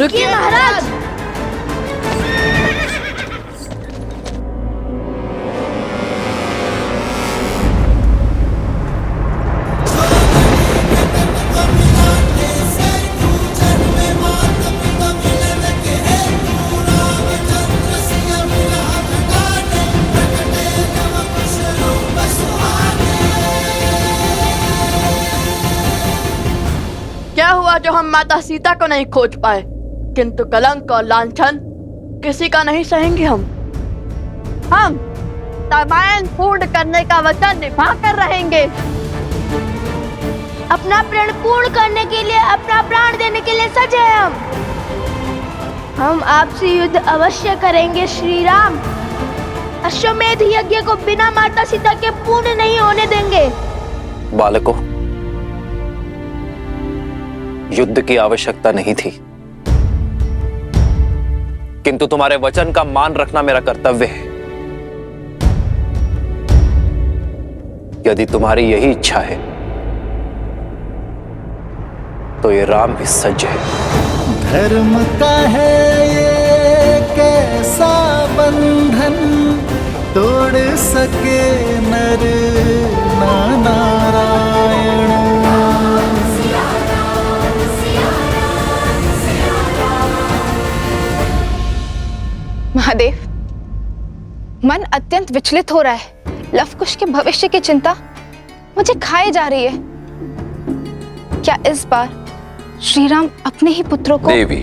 रुकिए महाराज। क्या हुआ जो हम माता सीता को नहीं खोज पाए, किंतु कलंक और लांछन किसी का नहीं सहेंगे। हम रामायण पूर्ण करने का वचन निभा कर रहेंगे। अपना प्रण पूर्ण करने के लिए, अपना प्राण देने के लिए सज है हम आपसे युद्ध अवश्य करेंगे श्री राम। अश्वमेध यज्ञ को बिना माता सीता के पूर्ण नहीं होने देंगे। बालकों, युद्ध की आवश्यकता नहीं थी, किंतु तुम्हारे वचन का मान रखना मेरा कर्तव्य है। यदि तुम्हारी यही इच्छा है तो ये राम भी सज्ज है। धर्म का है ये कैसा बंधन, तोड़ सके नर ना नारायण। महादेव, मन अत्यंत विचलित हो रहा है। लवकुश के भविष्य की चिंता मुझे खाए जा रही है। क्या इस बार श्री राम अपने ही पुत्रों को? देवी,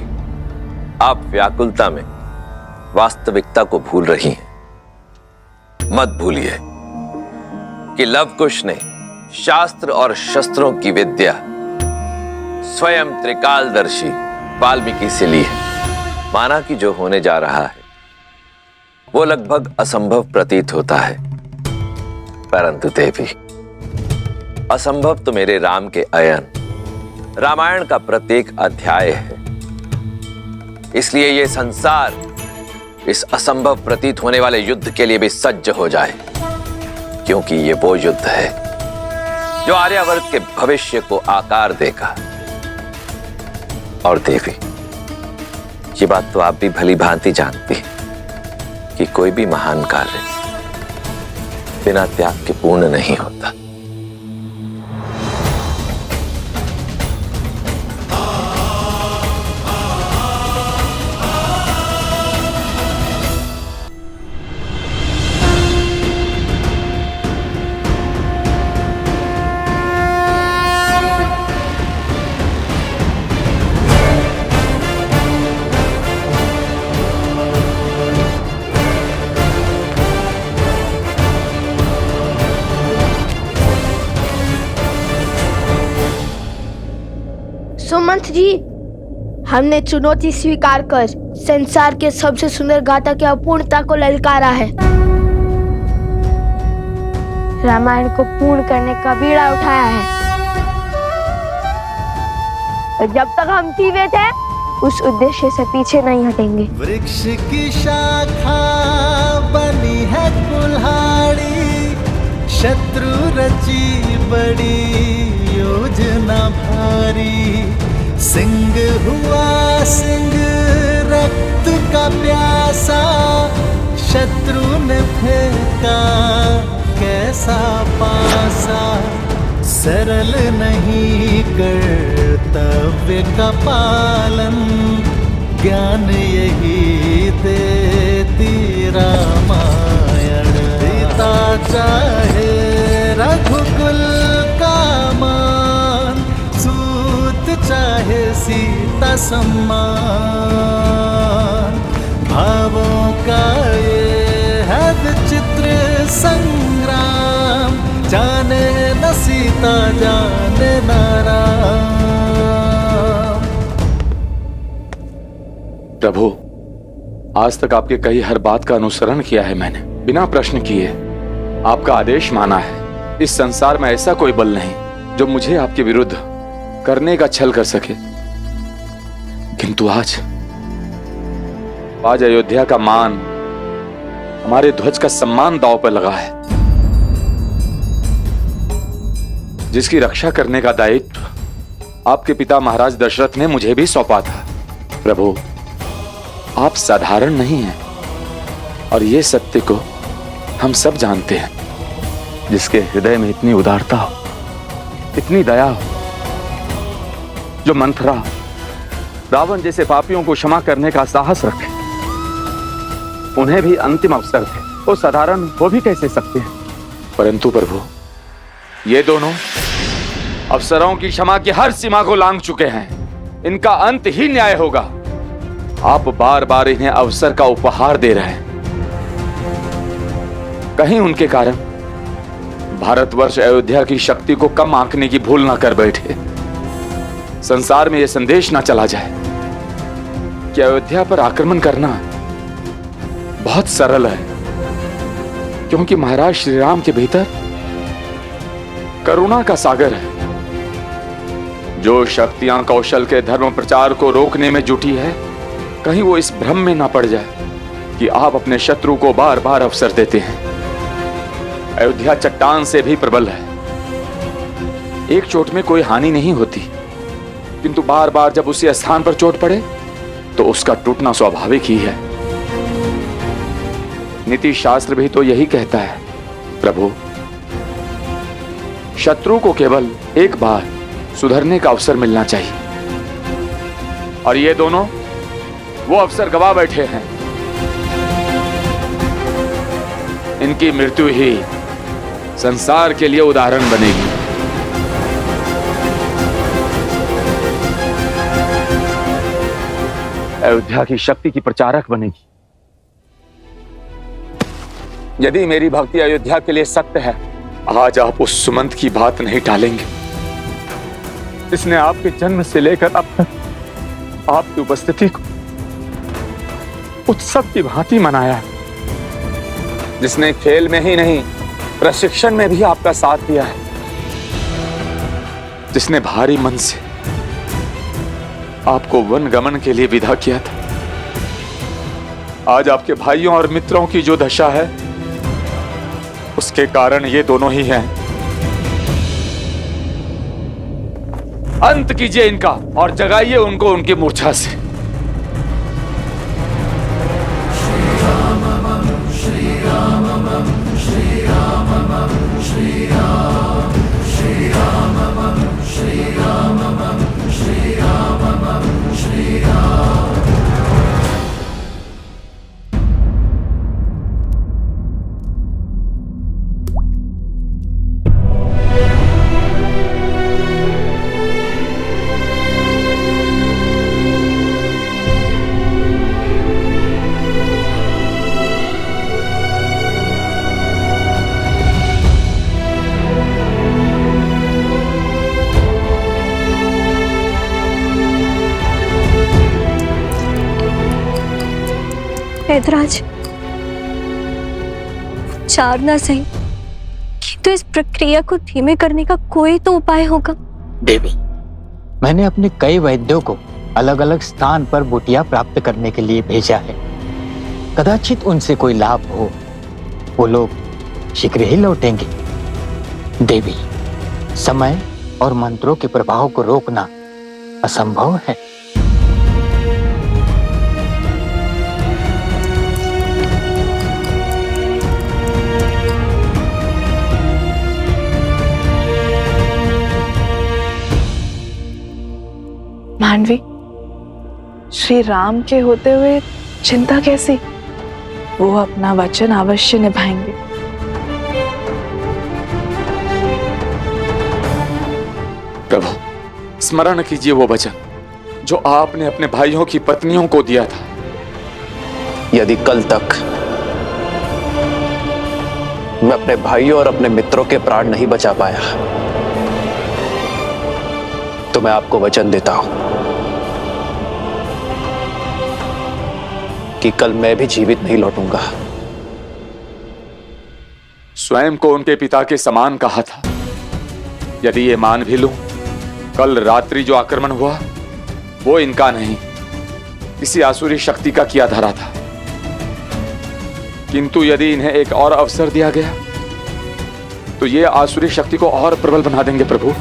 आप व्याकुलता में वास्तविकता को भूल रही हैं। मत भूलिए कि लवकुश ने शास्त्र और शस्त्रों की विद्या स्वयं त्रिकालदर्शी वाल्मीकि से ली है। माना कि जो होने जा रहा है वो लगभग असंभव प्रतीत होता है, परंतु देवी, असंभव तो मेरे राम के अयन रामायण का प्रत्येक अध्याय है। इसलिए ये संसार इस असंभव प्रतीत होने वाले युद्ध के लिए भी सज्ज हो जाए, क्योंकि ये वो युद्ध है जो आर्यावर्त के भविष्य को आकार देगा। और देवी, ये बात तो आप भी भली भांति जानती हैं कि कोई भी महान कार्य बिना त्याग के पूर्ण नहीं होता। सुमंत जी, हमने चुनौती स्वीकार कर संसार के सबसे सुंदर गाथा की अपूर्णता को ललकारा है। रामायण को पूर्ण करने का बीड़ा उठाया है। और जब तक हम जीवित हैं, उस उद्देश्य से पीछे नहीं हटेंगे। वृक्ष की शाखा बनी है कुल्हाड़ी, शत्रु रची बड़ी योजना भारी। सिंह हुआ सिंह रक्त का प्यासा, शत्रु ने फेंका कैसा पासा। सरल नहीं कर्तव्य का पालन, ज्ञान यही देती रामायण। पिता चाहे रघुकुल का मान, सूत चाहे सीता सम्मान। भावों का ये है विचित्र संग्राम, जाने न सीता जाने न राम। प्रभु, आज तक आपके कही हर बात का अनुसरण किया है मैंने, बिना प्रश्न किए आपका आदेश माना है। इस संसार में ऐसा कोई बल नहीं जो मुझे आपके विरुद्ध करने का छल कर सके। किंतु आज अयोध्या का मान, हमारे ध्वज का सम्मान दांव पर लगा है, जिसकी रक्षा करने का दायित्व आपके पिता महाराज दशरथ ने मुझे भी सौंपा था। प्रभु, आप साधारण नहीं हैं और ये सत्य को हम सब जानते हैं। जिसके हृदय में इतनी उदारता हो, इतनी दया हो, जो मंथरा, रावण जैसे पापियों को क्षमा करने का साहस रखे, उन्हें भी अंतिम अवसर थे, वो साधारण हो भी कैसे सकते हैं। परंतु प्रभु, ये दोनों अफसरों की क्षमा की हर सीमा को लांघ चुके हैं। इनका अंत ही न्याय होगा। आप बार बार इन्हें अवसर का उपहार दे रहे हैं। कहीं उनके कारण भारतवर्ष अयोध्या की शक्ति को कम आंकने की भूल ना कर बैठे। संसार में यह संदेश ना चला जाए कि अयोध्या पर आक्रमण करना बहुत सरल है, क्योंकि महाराज श्री राम के भीतर करुणा का सागर है। जो शक्तियां कौशल के धर्म प्रचार को रोकने में जुटी है, कहीं वो इस भ्रम में ना पड़ जाए कि आप अपने शत्रु को बार बार अवसर देते हैं। अयोध्या चट्टान से भी प्रबल है। एक चोट में कोई हानि नहीं होती, किंतु बार बार जब उसी स्थान पर चोट पड़े तो उसका टूटना स्वाभाविक ही है। नीति शास्त्र भी तो यही कहता है प्रभु, शत्रु को केवल एक बार सुधरने का अवसर मिलना चाहिए, और ये दोनों वो अवसर गवा बैठे हैं। इनकी मृत्यु ही संसार के लिए उदाहरण बनेगी। अयोध्या की शक्ति की प्रचारक बनेगी। यदि मेरी भक्ति अयोध्या के लिए सत्य है, आज आप उस सुमंत की बात नहीं टालेंगे जिसने आपके जन्म से लेकर अब तक आपकी उपस्थिति को उत्सव की भांति मनाया, जिसने खेल में ही नहीं प्रशिक्षण में भी आपका साथ दिया है, जिसने भारी मन से आपको वन गमन के लिए विदा किया था। आज आपके भाइयों और मित्रों की जो दशा है, उसके कारण ये दोनों ही हैं। अंत कीजिए इनका और जगाइए उनको उनकी मूर्छा से। ऐतराज, चार ना सही तो इस प्रक्रिया को धीमे करने का कोई तो उपाय होगा। देवी, मैंने अपने कई वैद्यों को अलग अलग स्थान पर बूटियां प्राप्त करने के लिए भेजा है। कदाचित उनसे कोई लाभ हो। वो लोग शीघ्र ही लौटेंगे। देवी, समय और मंत्रों के प्रभाव को रोकना असंभव है। मानवी, श्री राम के होते हुए चिंता कैसी? वो अपना वचन अवश्य निभाएंगे। प्रभु, स्मरण कीजिए वो वचन जो आपने अपने भाइयों की पत्नियों को दिया था। यदि कल तक मैं अपने भाइयों और अपने मित्रों के प्राण नहीं बचा पाया, तो मैं आपको वचन देता हूं कि कल मैं भी जीवित नहीं लौटूंगा। स्वयं को उनके पिता के समान कहा था। यदि ये मान भी लूं, कल रात्रि जो आक्रमण हुआ वो इनका नहीं, किसी आसुरी शक्ति का किया धरा था। किंतु यदि इन्हें एक और अवसर दिया गया तो ये आसुरी शक्ति को और प्रबल बना देंगे। प्रभु,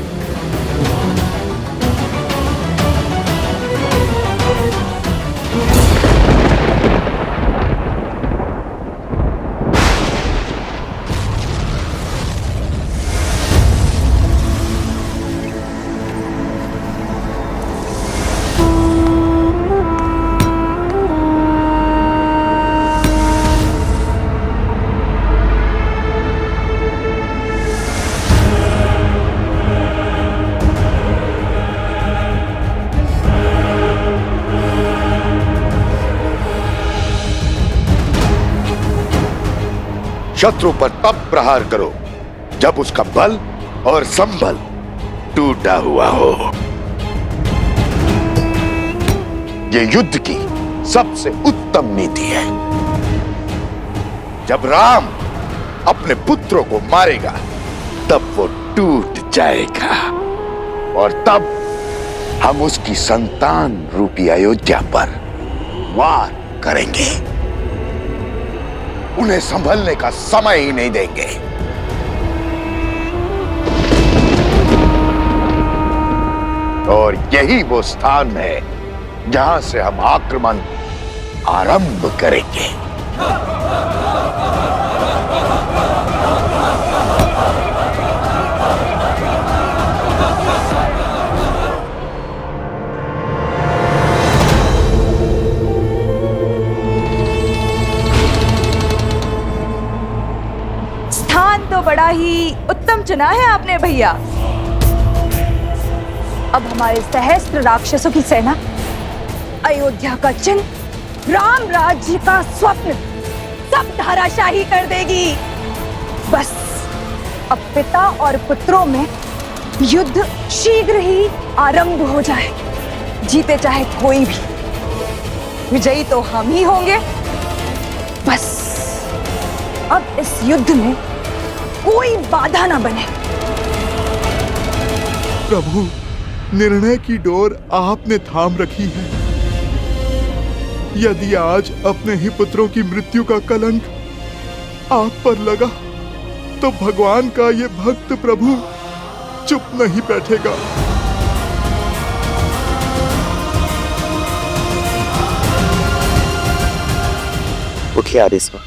शत्रु पर तब प्रहार करो जब उसका बल और संबल टूटा हुआ हो। यह युद्ध की सबसे उत्तम नीति है। जब राम अपने पुत्रों को मारेगा तब वो टूट जाएगा और तब हम उसकी संतान रूपी अयोध्या पर वार करेंगे। उन्हें संभलने का समय ही नहीं देंगे। और यही वो स्थान है जहां से हम आक्रमण आरंभ करेंगे। स्थान तो बड़ा ही उत्तम चुना है आपने भैया। अब हमारे सहस्त्र राक्षसों की सेना, अयोध्या का चिन्ह, राम राज्य का स्वप्न सब धराशाही कर देगी। बस अब पिता और पुत्रों में युद्ध शीघ्र ही आरंभ हो जाए। जीते चाहे कोई भी, विजयी तो हम ही होंगे। बस अब इस युद्ध में कोई बाधा ना बने। प्रभु, निर्णय की डोर आपने थाम रखी है। यदि आज अपने ही पुत्रों की मृत्यु का कलंक आप पर लगा तो भगवान का ये भक्त प्रभु चुप नहीं बैठेगा। उठिए आदेश्वर।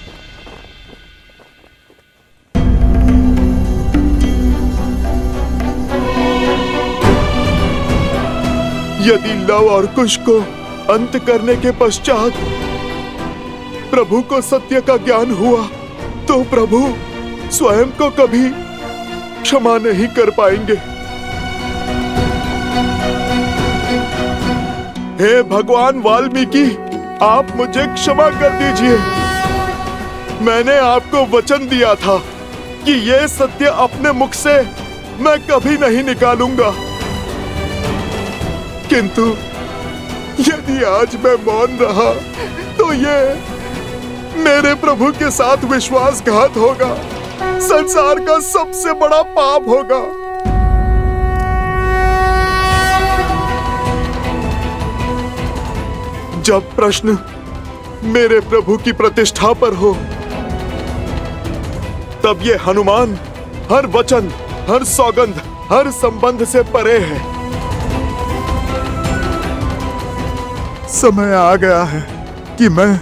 यदि लव और कुश को अंत करने के पश्चात प्रभु को सत्य का ज्ञान हुआ तो प्रभु स्वयं को कभी क्षमा नहीं कर पाएंगे। हे भगवान वाल्मीकि, आप मुझे क्षमा कर दीजिए। मैंने आपको वचन दिया था कि ये सत्य अपने मुख से मैं कभी नहीं निकालूंगा, किंतु यदि आज मैं मौन रहा तो ये मेरे प्रभु के साथ विश्वासघात होगा, संसार का सबसे बड़ा पाप होगा। जब प्रश्न मेरे प्रभु की प्रतिष्ठा पर हो तब ये हनुमान हर वचन, हर सौगंध, हर संबंध से परे है। समय आ गया है कि मैं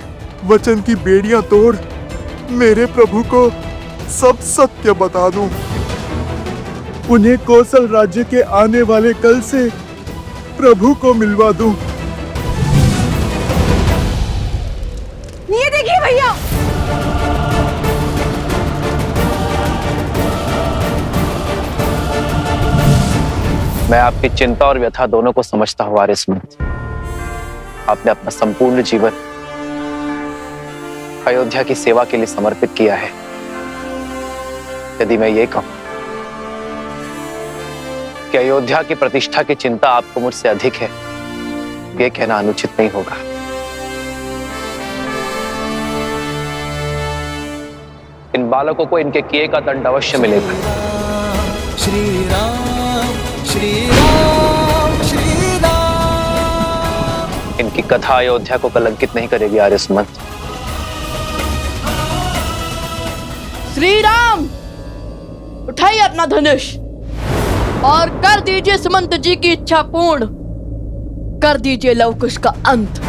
वचन की बेड़ियां तोड़ मेरे प्रभु को सब सत्य बता दूं। उन्हें कौशल राज्य के आने वाले कल से प्रभु को मिलवा दूं। ये देखिए भैया, मैं आपकी चिंता और व्यथा दोनों को समझता हूं आर्यसमंत। आपने अपना संपूर्ण जीवन अयोध्या की सेवा के लिए समर्पित किया है। यदि मैं ये कहूं कि अयोध्या की प्रतिष्ठा की चिंता आपको मुझसे अधिक है, ये कहना अनुचित नहीं होगा। इन बालकों को इनके किए का दंड अवश्य मिलेगा। श्री राम श्री राम श्री राम। इनकी कथा अयोध्या को कलंकित नहीं करेगी आर्यसमंत। श्री राम, उठाइए अपना धनुष और कर दीजिए सुमंत जी की इच्छा पूर्ण। कर दीजिए लव कुश का अंत।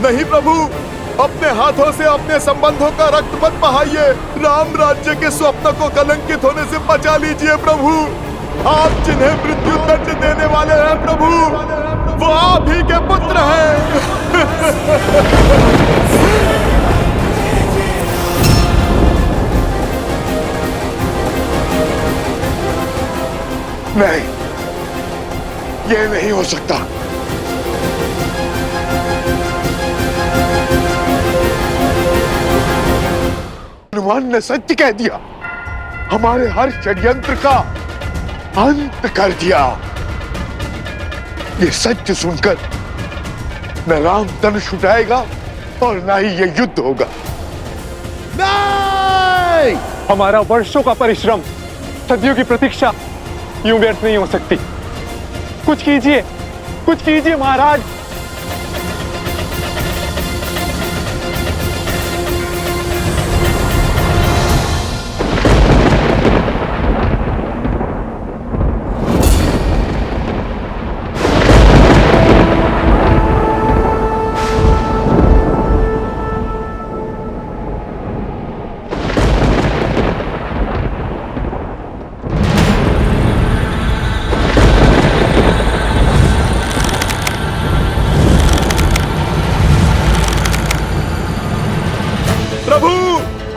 नहीं प्रभु, अपने हाथों से अपने संबंधों का रक्त मत बहाइए। राम राज्य के स्वप्न को कलंकित होने से बचा लीजिए प्रभु। आप जिन्हें मृत्यु दंड देने वाले हैं प्रभु, वो आप ही के पुत्र हैं। नहीं, ये नहीं हो सकता। हनुमान ने सत्य कह दिया, हमारे हर षड्यंत्र का अंत कर दिया। ये सत्य सुनकर न राम धनुष उठाएगा और न ही ये युद्ध होगा। नहीं! हमारा वर्षों का परिश्रम, सदियों की प्रतीक्षा यूं व्यर्थ नहीं हो सकती। कुछ कीजिए महाराज।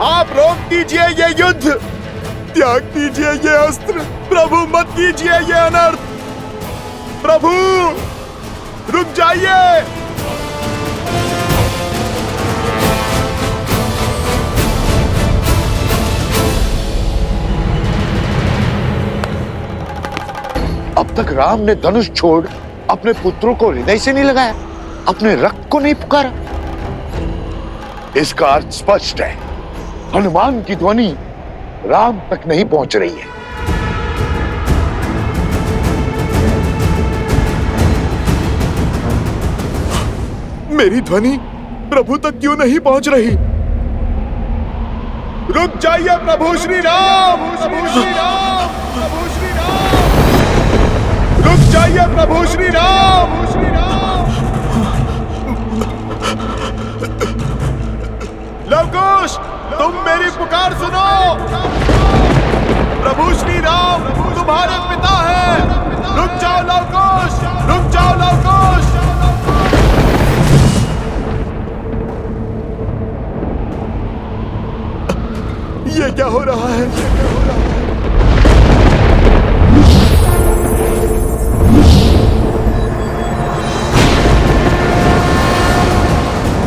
आप रोक दीजिए ये युद्ध, त्याग दीजिए ये अस्त्र। प्रभु मत कीजिए ये अनर्थ। प्रभु रुक जाइए। अब तक राम ने धनुष छोड़ अपने पुत्रों को हृदय से नहीं लगाया, अपने रक्त को नहीं पुकारा। इसका अर्थ स्पष्ट है, हनुमान की ध्वनि राम तक नहीं पहुंच रही है। मेरी ध्वनि प्रभु तक क्यों नहीं पहुंच रही? रुक जाइए प्रभु श्री राम, प्रभु श्री राम, प्रभु श्री राम। रुक जाइए प्रभु श्री राम, श्री राम। लवकुश, तुम मेरी पुकार सुनो। प्रभु श्री राम तुम्हारे पिता हैं। रुक जाओ लवकुश, रुक जाओ लवकुश। ये क्या हो रहा है?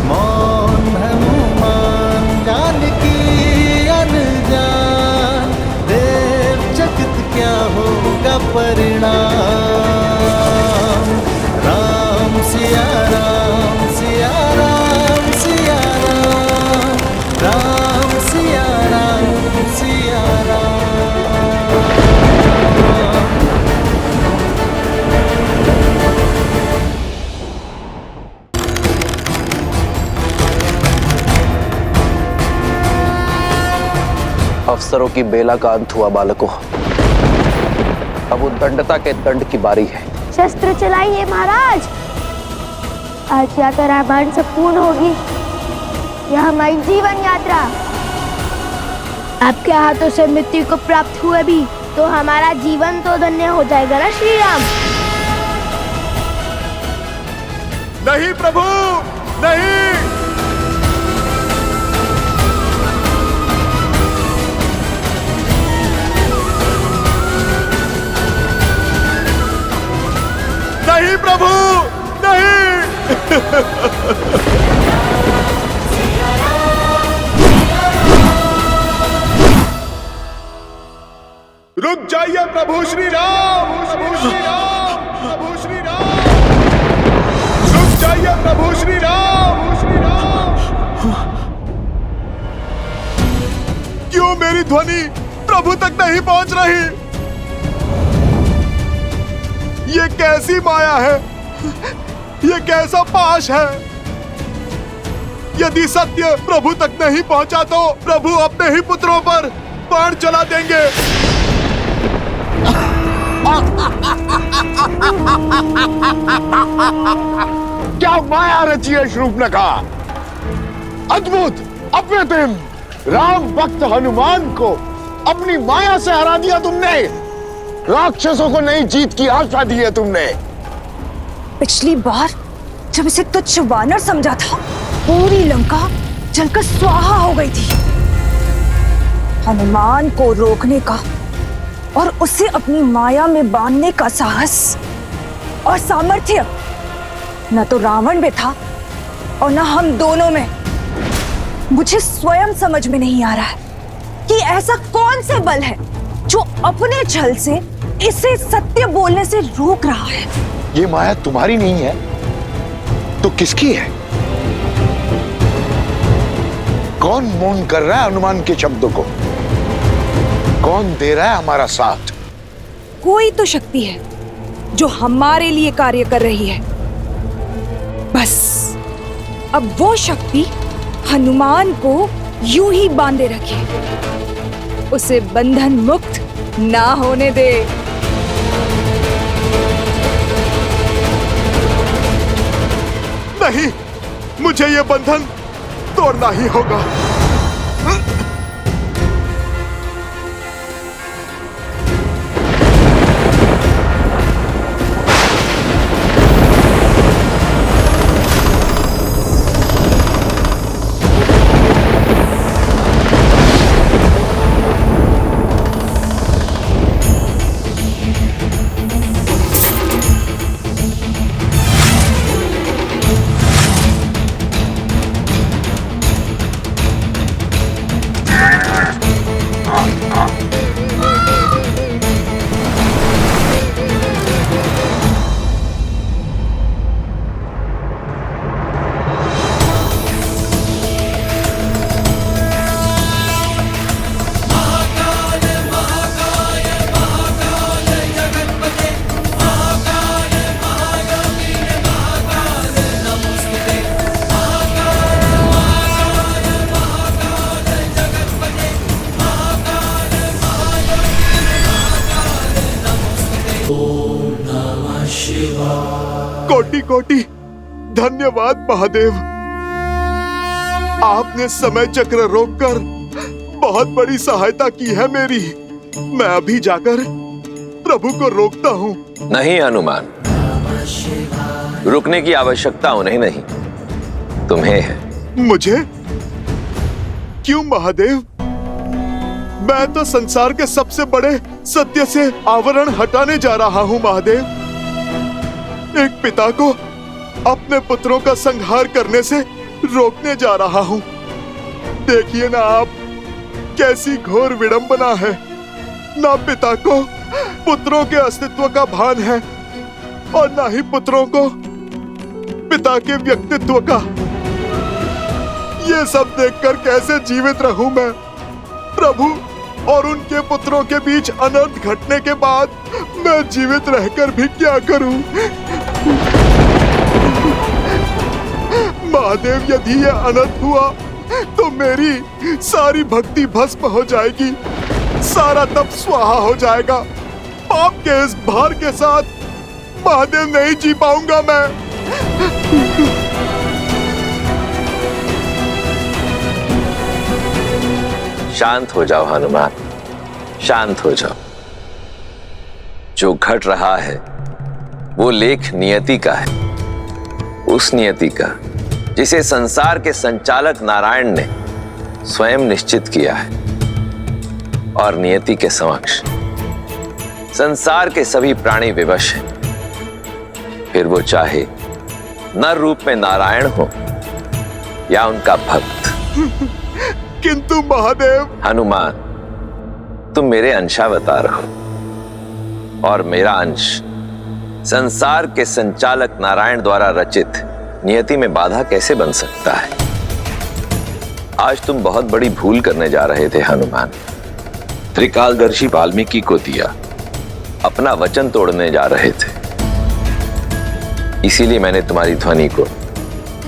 मौन हनुमान जानकी अनजान, देव जगत क्या होगा परिणाम। राम सिया राम, सिया राम, सिया राम, राम सिया राम, सिया राम। अफसरों की बेला का अंत हुआ बालकों। अब उद्दंडता के दंड की बारी है। शस्त्र चलाइए महाराज। आज या तो रामायण संपूर्ण होगी या हमारी जीवन यात्रा। आपके हाथों से मृत्यु को प्राप्त हुए भी तो हमारा जीवन तो धन्य हो जाएगा ना श्री राम। नहीं प्रभु, नहीं। नहीं प्रभु, नहीं। रुक जाइए प्रभु श्री राम, प्रभु श्री राम, प्रभु श्री राम। रुक जाइए प्रभु श्री राम, श्री राम। क्यों मेरी ध्वनि प्रभु तक नहीं पहुंच रही? ये कैसी माया है? ये कैसा पाश है? यदि सत्य प्रभु तक नहीं पहुंचा तो प्रभु अपने ही पुत्रों पर बाण चला देंगे। क्या माया रची है शूर्पणखा! अद्भुत, अप्रतिम! राम भक्त हनुमान को अपनी माया से हरा दिया तुमने। राक्षसों को नई जीत की आशा दी है तुमने। पिछली बार जब इसे तुच्छ वानर समझा था, पूरी लंका जलकर स्वाहा हो गई थी। हनुमान को रोकने का और उसे अपनी माया में बांधने का साहस और सामर्थ्य न तो रावण में था और न हम दोनों में। मुझे स्वयं समझ में नहीं आ रहा है कि ऐसा कौन सा बल है जो अपने छल से इसे सत्य बोलने से रोक रहा है। ये माया तुम्हारी नहीं है तो किसकी है? कौन मौन कर रहा है हनुमान के शब्दों को? कौन दे रहा है हमारा साथ? कोई तो शक्ति है जो हमारे लिए कार्य कर रही है। बस अब वो शक्ति हनुमान को यूं ही बांधे रखे, उसे बंधन मुक्त ना होने दे। नहीं, मुझे ये बंधन तोड़ना ही होगा। कोटि कोटि धन्यवाद महादेव। आपने समय चक्र रोककर बहुत बड़ी सहायता की है मेरी। मैं अभी जाकर प्रभु को रोकता हूँ। नहीं हनुमान, रुकने की आवश्यकता उन्हें नहीं, तुम्हें है। मुझे? क्यों महादेव? मैं तो संसार के सबसे बड़े सत्य से आवरण हटाने जा रहा हूँ महादेव। एक पिता को अपने पुत्रों का संहार करने से रोकने जा रहा हूँ। देखिए ना आप, कैसी घोर विडंबना है। ना पिता को पुत्रों के अस्तित्व का भान है और ना ही पुत्रों को पिता के व्यक्तित्व का। ये सब देखकर कैसे जीवित रहूं मैं? प्रभु और उनके पुत्रों के बीच अनर्थ घटने के बाद मैं जीवित रहकर भी क्या करूं? महादेव, यदि यह अनर्थ हुआ तो मेरी सारी भक्ति भस्म हो जाएगी, सारा तप स्वाहा हो जाएगा। पाप के इस भार के साथ महादेव नहीं जी पाऊंगा मैं। शांत हो जाओ हनुमान, शांत हो जाओ। जो घट रहा है वो लेख नियति का है, उस नियति का जिसे संसार के संचालक नारायण ने स्वयं निश्चित किया है। और नियति के समक्ष संसार के सभी प्राणी विवश हैं, फिर वो चाहे नर रूप में नारायण हो या उनका भक्त। किंतु महादेव। हनुमान, तुम मेरे अंशावतार हो और मेरा अंश संसार के संचालक नारायण द्वारा रचित नियति में बाधा कैसे बन सकता है? आज तुम बहुत बड़ी भूल करने जा रहे थे हनुमान। त्रिकालदर्शी वाल्मीकि को दिया अपना वचन तोड़ने जा रहे थे, इसीलिए मैंने तुम्हारी ध्वनि को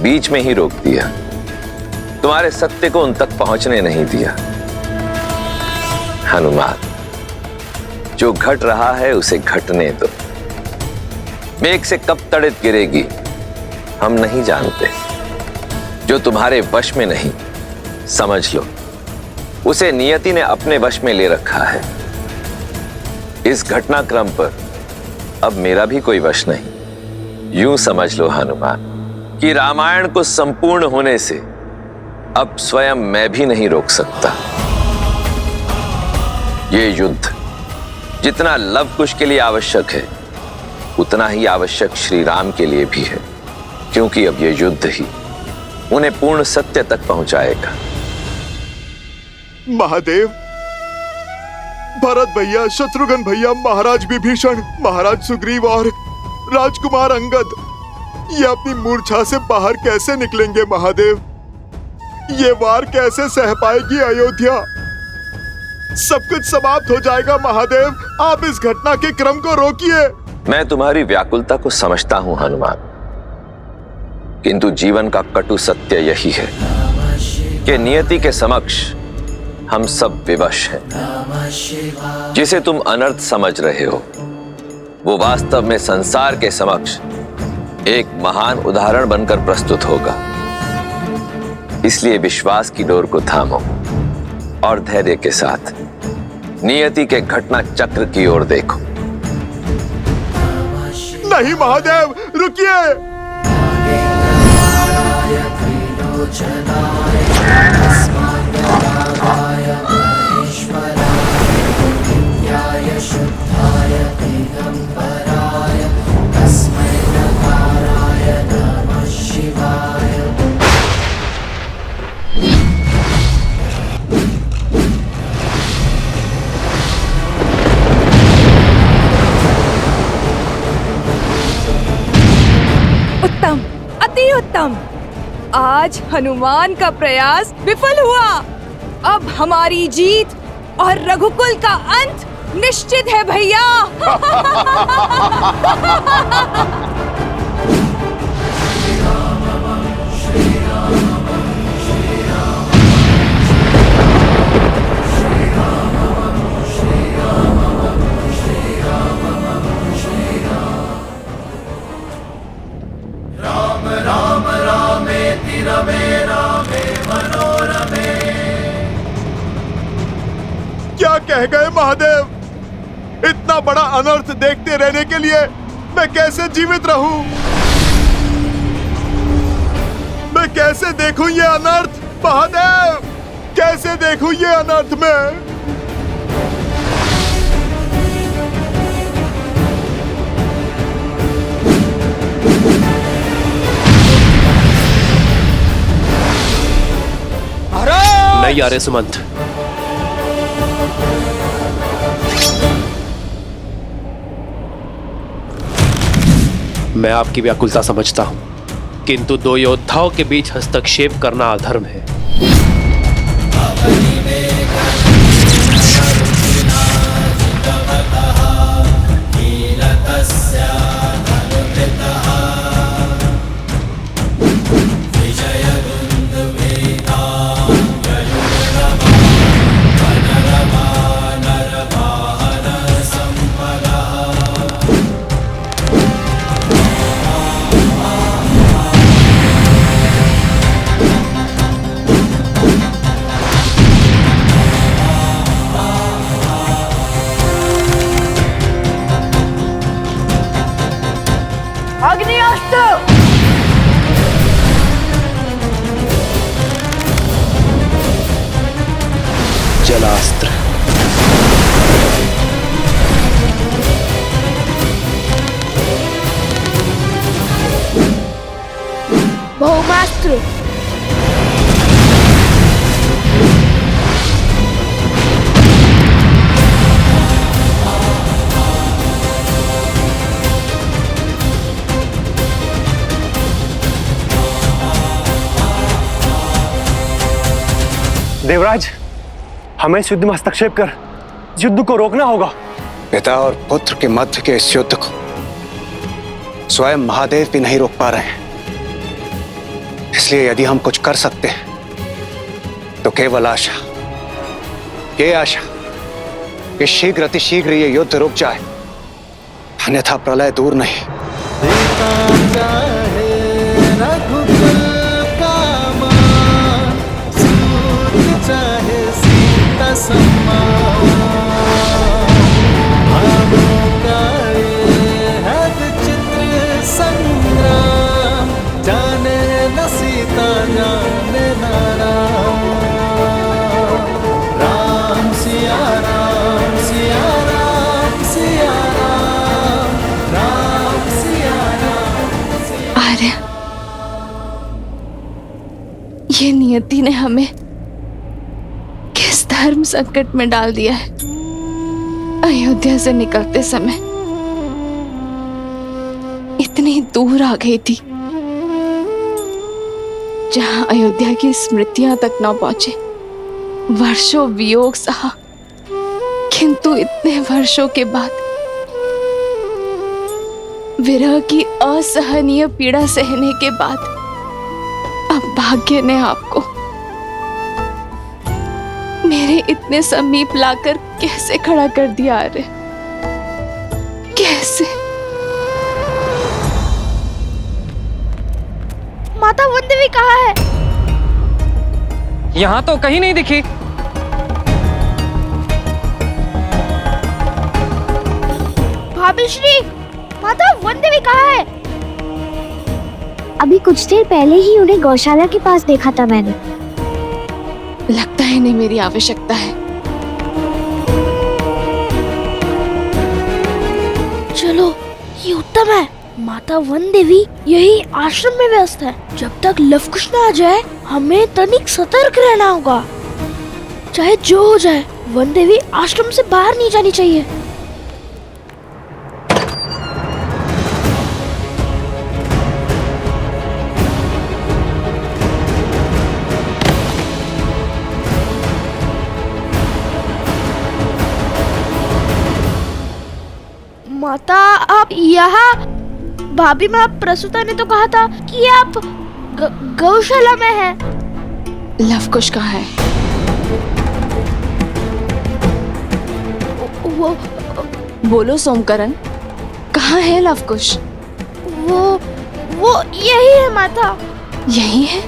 बीच में ही रोक दिया, तुम्हारे सत्य को उन तक पहुंचने नहीं दिया। हनुमान, जो घट रहा है उसे घटने दो। मेघ से कब तड़ित गिरेगी हम नहीं जानते। जो तुम्हारे वश में नहीं, समझ लो उसे नियति ने अपने वश में ले रखा है। इस घटनाक्रम पर अब मेरा भी कोई वश नहीं। यूं समझ लो हनुमान कि रामायण को संपूर्ण होने से अब स्वयं मैं भी नहीं रोक सकता। ये युद्ध जितना लव कुश के लिए आवश्यक है, उतना ही आवश्यक श्री राम के लिए भी है, क्योंकि अब ये युद्ध ही उन्हें पूर्ण सत्य तक पहुंचाएगा। महादेव, भरत भैया, शत्रुघ्न भैया, महाराज विभीषण, महाराज सुग्रीव और राजकुमार अंगद ये अपनी मूर्छा से बाहर कैसे निकलेंगे महादेव? ये वार कैसे सह पाएगी अयोध्या? सब कुछ समाप्त हो जाएगा महादेव। आप इस घटना के क्रम को रोकिए। मैं तुम्हारी व्याकुलता को समझता हूं हनुमान, किंतु जीवन का कटु सत्य यही है कि नियति के समक्ष हम सब विवश हैं। जिसे तुम अनर्थ समझ रहे हो वो वास्तव में संसार के समक्ष एक महान उदाहरण बनकर प्रस्तुत होगा। इसलिए विश्वास की डोर को थामो और धैर्य के साथ नियति के घटना चक्र की ओर देखो। नहीं महादेव, रुकिए। उत्तम, अति उत्तम। आज हनुमान का प्रयास विफल हुआ। अब हमारी जीत और रघुकुल का अंत निश्चित है भैया। क्या कह गए महादेव? इतना बड़ा अनर्थ देखते रहने के लिए मैं कैसे जीवित रहूं? मैं कैसे देखूं ये अनर्थ महादेव? कैसे देखूं ये अनर्थ में? नहीं आ रहे सुमंत। मैं आपकी व्याकुलता समझता हूं, किंतु दो योद्धाओं के बीच हस्तक्षेप करना अधर्म है। अग्निअस्त्र! जलास्त्र। भौमास्त्र। देवराज, हमें इस युद्ध में हस्तक्षेप कर इस युद्ध को रोकना होगा। पिता और पुत्र के मध्य के इस युद्ध को स्वयं महादेव भी नहीं रोक पा रहे हैं। इसलिए यदि हम कुछ कर सकते हैं तो केवल आशा, ये आशा कि शीघ्र अतिशीघ्र ये युद्ध रुक जाए, अन्यथा प्रलय दूर नहीं। चाहे सीता सम्मान नियति ने हमें किस धर्म संकट में डाल दिया है। अयोध्या से निकलते समय इतनी दूर आ गई थी जहां अयोध्या की स्मृतियां तक ना पहुंचे। वर्षों वियोग सहा, किंतु इतने वर्षों के बाद विरह की असहनीय पीड़ा सहने के बाद अब भाग्य ने आपको मेरे इतने समीप लाकर कैसे खड़ा कर दिया। अरे कैसे? माता वन देवी कहाँ है? यहाँ तो कहीं नहीं दिखी। भाभी श्री, माता वन देवी कहाँ है? अभी कुछ देर पहले ही उन्हें गौशाला के पास देखा था मैंने। लगता है नहीं मेरी आवश्यकता है। चलो, ये उत्तम है। माता वन देवी यही आश्रम में व्यस्त है। जब तक लवकुश न आ जाए हमें तनिक सतर्क रहना होगा। चाहे जो हो जाए, वन देवी आश्रम से बाहर नहीं जानी चाहिए। माता आप यहाँ? भाभी माँ प्रसूता ने तो कहा था कि आप गौशाला में हैं। लवकुश कहाँ है? वो बोलो सोमकरण, कहाँ है लवकुश? वो यही है माता। यही है?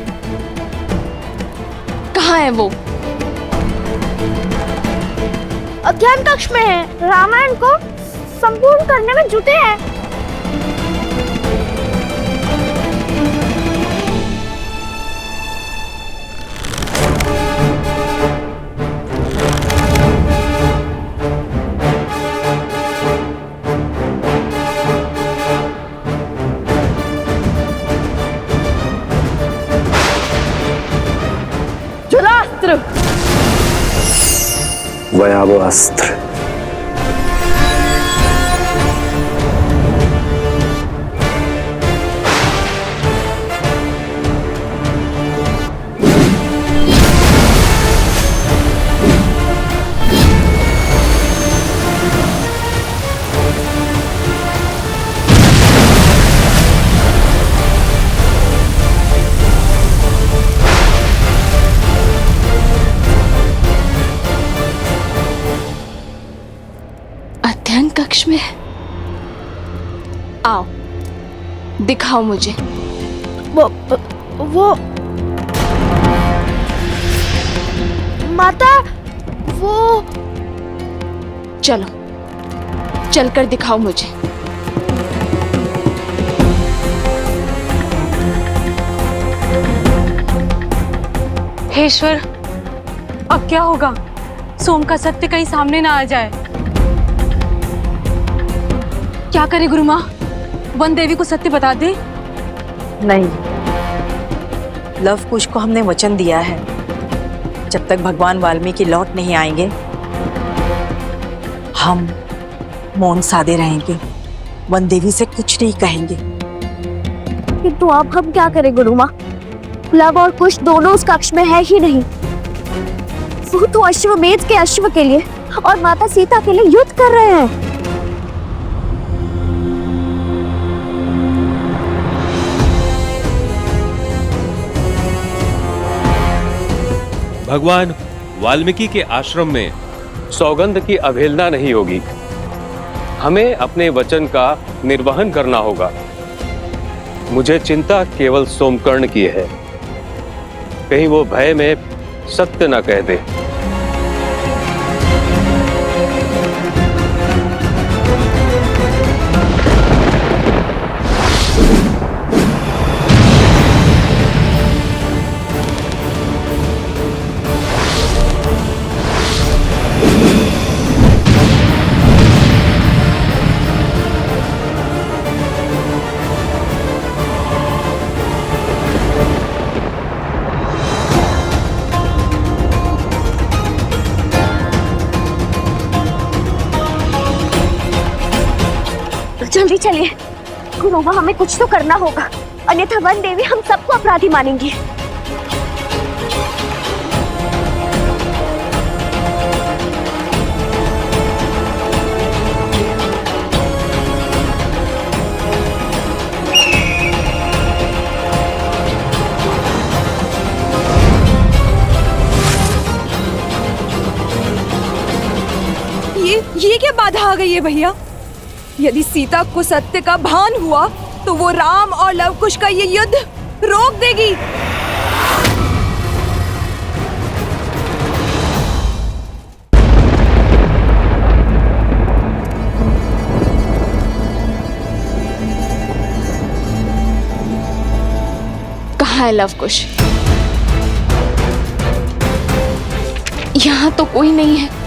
कहाँ है वो? अध्ययन कक्ष में है। रामायण को संपूर्ण करने में जुटे हैं। जलास्त्र, भयावह अस्त्र। अध्ययन कक्ष में है? आओ, दिखाओ मुझे। वो माता, वो चलो, चलकर दिखाओ मुझे। हे ईश्वर, अब क्या होगा? सोम का सत्य कहीं सामने ना आ जाए। क्या करे गुरु माँ? वन देवी को सत्य बता दे? नहीं, लवकुश को हमने वचन दिया है, जब तक भगवान वाल्मीकि लौट नहीं आएंगे हम मौन साधे रहेंगे, वन देवी से कुछ नहीं कहेंगे। किंतु अब हम क्या करें गुरु माँ? लव और कुश दोनों उस कक्ष में है ही नहीं। वो तो अश्वमेध के अश्व के लिए और माता सीता के लिए युद्ध कर रहे हैं। भगवान वाल्मीकि के आश्रम में सौगंध की अवहेलना नहीं होगी। हमें अपने वचन का निर्वहन करना होगा। मुझे चिंता केवल सोमकर्ण की है, कहीं वो भय में सत्य न कह दे। जल्दी चलिए गुरुमा, हमें कुछ तो करना होगा, अन्यथा वन देवी हम सबको अपराधी मानेंगी। ये क्या बाधा आ गई है भैया? यदि सीता को सत्य का भान हुआ तो वो राम और लवकुश का ये युद्ध रोक देगी। कहाँ है लवकुश? यहाँ तो कोई नहीं है।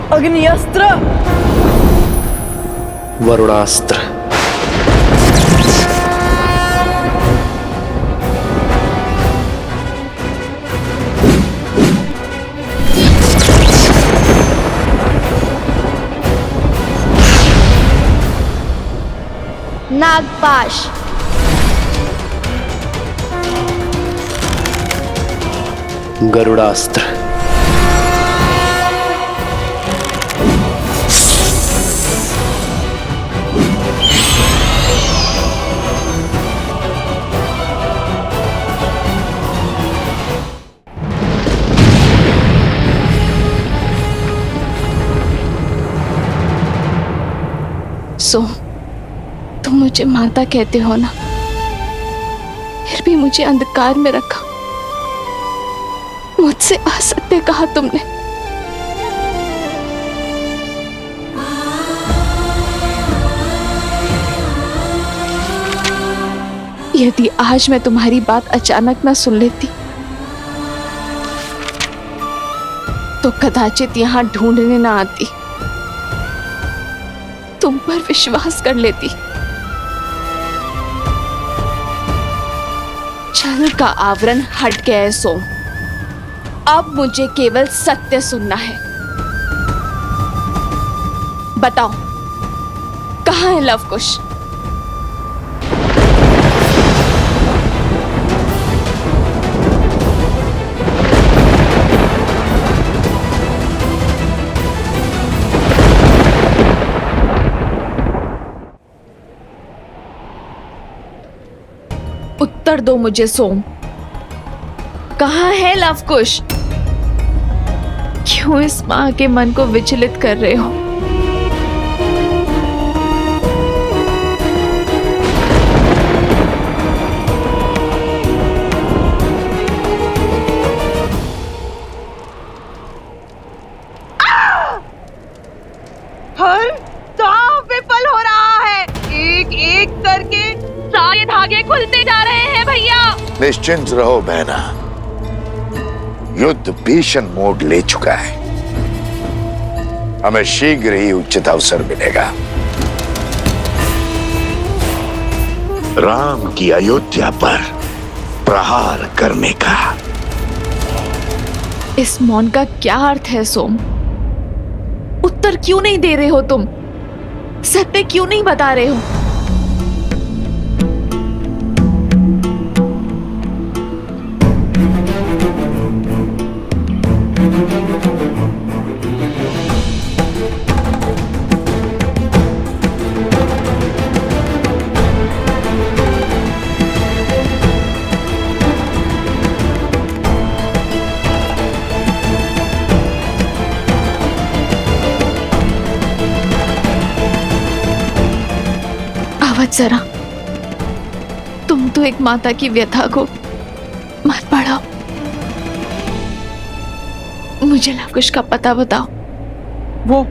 अग्निअस्त्र, वरुणास्त्र, नागपाश, गरुड़ास्त्र, सो तुम मुझे माता कहते हो ना, फिर भी मुझे अंधकार में रखा, मुझसे असत्य कहा तुमने। यदि आज मैं तुम्हारी बात अचानक ना सुन लेती तो कदाचित यहां ढूंढने ना आती, तुम पर विश्वास कर लेती। छल का आवरण हट गया है सोम, अब मुझे केवल सत्य सुनना है। बताओ कहाँ है लवकुश? उत्तर दो मुझे सोम, कहाँ है लवकुश? क्यों इस मां के मन को विचलित कर रहे हो? हर दांव विफल हो रहा है, एक एक करके सारे धागे खुलते जा रहे हैं भैया। निश्चिंत रहो बहना, युद्ध भीषण मोड़ ले चुका है, हमें शीघ्र ही उचित अवसर मिलेगा। राम की अयोध्या पर प्रहार करने का। इस मौन का क्या अर्थ है सोम? उत्तर क्यों नहीं दे रहे हो तुम? सत्य क्यों नहीं बता रहे हो? जरा तुम तो एक माता की व्यथा को मत बढ़ाओ, मुझे लवकुश का पता बताओ। वो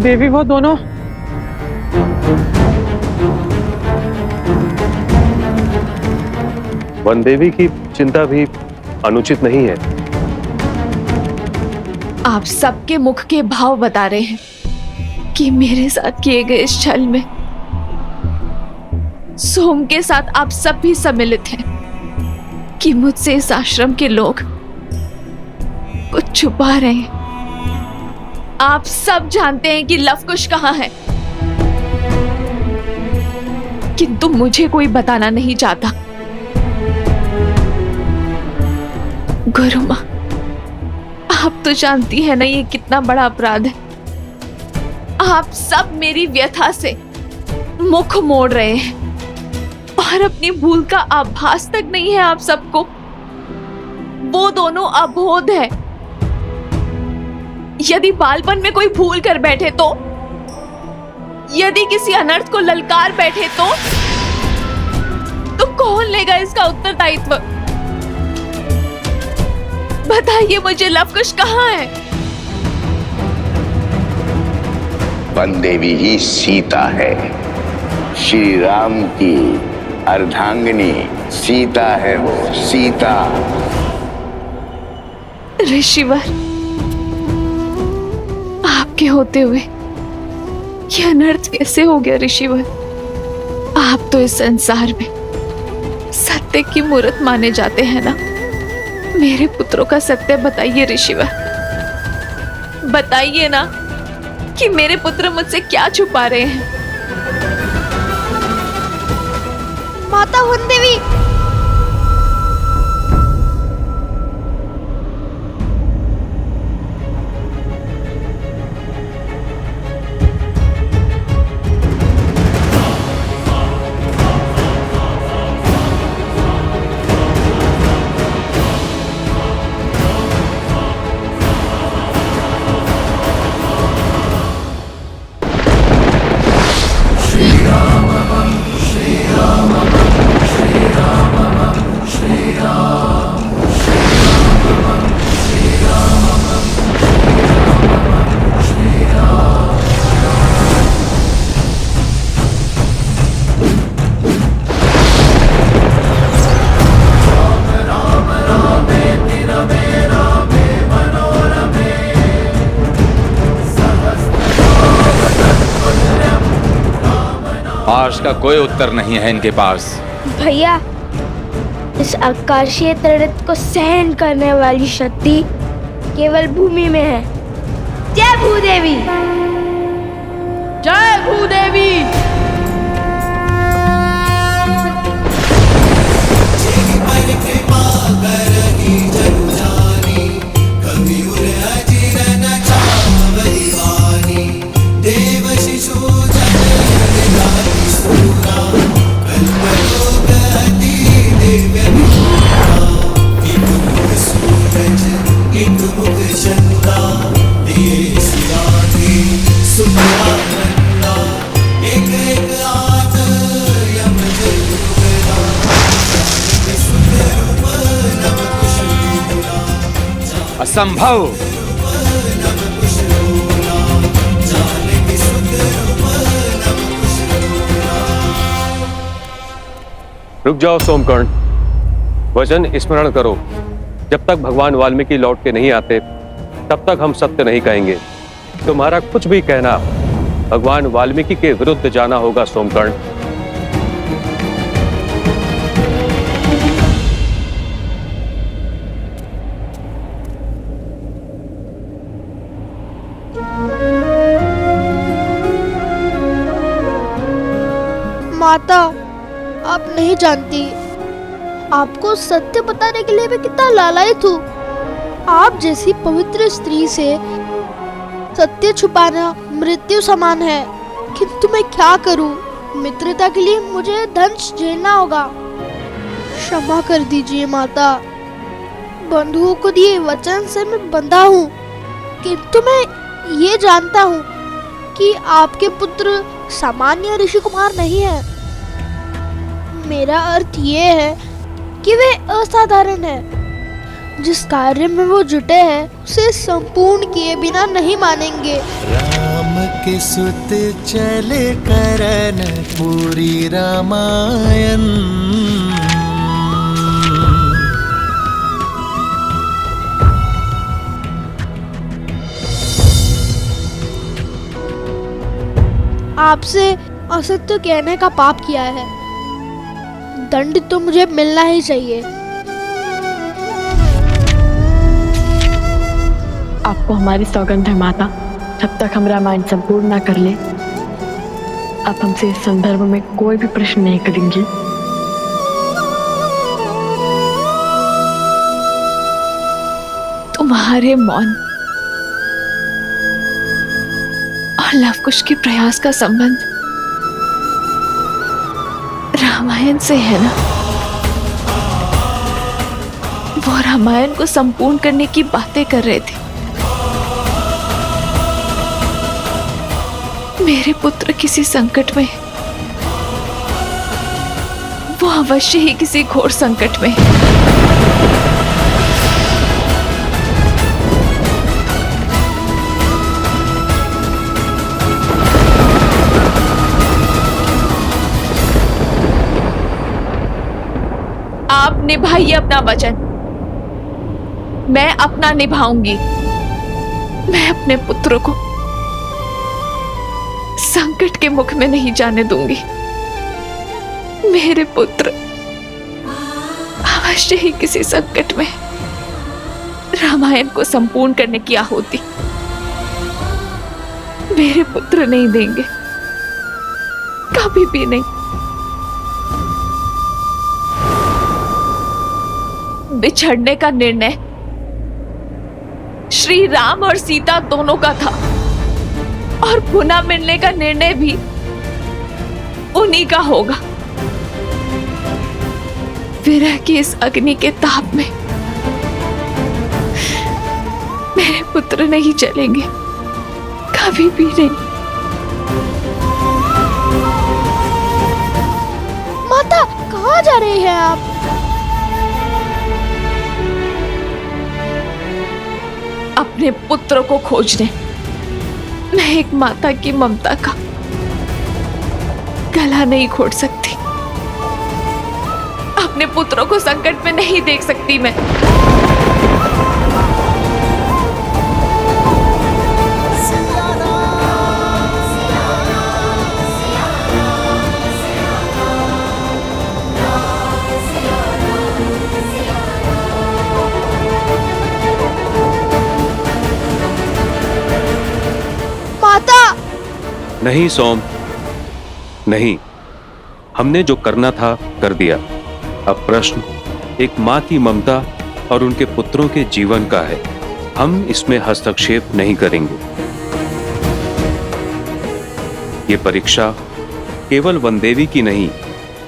देवी, वो दोनों वन देवी की चिंता भी अनुचित नहीं है। आप सबके मुख के भाव बता रहे हैं कि मेरे साथ किए गए इस छल में सोम के साथ आप सब भी सम्मिलित हैं, कि मुझसे इस आश्रम के लोग कुछ छुपा रहे हैं। आप सब जानते हैं कि लवकुश कहाँ है, किंतु मुझे कोई बताना नहीं चाहता। गुरु माँ, आप तो जानती है ना ये कितना बड़ा अपराध है। आप सब मेरी व्यथा से मुख मोड़ रहे हैं और अपनी भूल का आभास तक नहीं है आप सबको। वो दोनों अबोध है। यदि बालपन में कोई भूल कर बैठे तो, यदि किसी अनर्थ को ललकार बैठे तो कौन लेगा इसका उत्तरदायित्व? बताइए मुझे, लवकुश कहाँ है? वन देवी ही सीता है, श्री राम की अर्धांगिनी सीता है वो, सीता। ऋषिवर, आपके होते हुए यह अनर्थ कैसे हो गया ऋषिवर? आप तो इस संसार में सत्य की मूर्त माने जाते हैं ना। मेरे पुत्रों का सत्य बताइए ऋषिवर, बताइए ना कि मेरे पुत्र मुझसे क्या छुपा रहे हैं। माता वन देवी, आज का कोई उत्तर नहीं है इनके पास। भैया, इस आकाशीय तड़प को सहन करने वाली शक्ति केवल भूमि में है। जय भूदेवी, जय भूदेवी। असंभव। रुक जाओ सोमकर्ण, वचन स्मरण करो। जब तक भगवान वाल्मीकि लौट के नहीं आते तब तक हम सत्य नहीं कहेंगे। तुम्हारा कुछ भी कहना भगवान वाल्मीकि के विरुद्ध जाना होगा सोमकर्ण। माता, आप नहीं जानती, आपको सत्य बताने के लिए मैं कितना लालायित हूँ। आप जैसी पवित्र स्त्री से सत्य छुपाना मृत्यु समान है, किंतु मैं क्या करूँ? मित्रता के लिए मुझे दंश झेलना होगा। क्षमा कर दीजिए माता। बंधुओं को दिए वचन से मैं बंधा हूँ, किंतु मैं ये जानता हूँ कि आपके पुत्र सामान्य ऋषि कुमार नहीं है। मेरा अर्थ ये है कि वे असाधारण है। जिस कार्य में वो जुटे हैं उसे संपूर्ण किए बिना नहीं मानेंगे। राम के सुत चले करन पूरी रामायण, आपसे असत्य कहने का पाप किया है, दंड तो मुझे मिलना ही चाहिए। आपको हमारी सौगंध है माता, जब तक हम रामायण संपूर्ण ना कर ले आप हमसे इस संदर्भ में कोई भी प्रश्न नहीं करेंगे। तुम्हारे मौन और लवकुश के प्रयास का संबंध रामायण से है ना? वो रामायण को संपूर्ण करने की बातें कर रहे थे। मेरे पुत्र किसी संकट में है, वो अवश्य ही किसी घोर संकट में है। आप निभाइए अपना वचन, मैं अपना निभाऊंगी। मैं अपने पुत्र को संकट के मुख में नहीं जाने दूंगी। मेरे पुत्र अवश्य ही किसी संकट में, रामायण को संपूर्ण करने की आहुति मेरे पुत्र नहीं देंगे, कभी भी नहीं। बिछड़ने का निर्णय श्री राम और सीता दोनों का था और पुनः मिलने का निर्णय भी उन्हीं का होगा। विरह की इस अग्नि के ताप में मेरे पुत्र नहीं चलेंगे, कभी भी नहीं। माता, कहाँ जा रही हैं आप? अपने पुत्र को खोजने। मैं एक माता की ममता का गला नहीं घोट सकती, अपने पुत्रों को संकट में नहीं देख सकती मैं। नहीं सोम, नहीं, हमने जो करना था कर दिया। अब प्रश्न एक माँ की ममता और उनके पुत्रों के जीवन का है। हम इसमें हस्तक्षेप नहीं करेंगे। ये परीक्षा केवल वनदेवी की नहीं,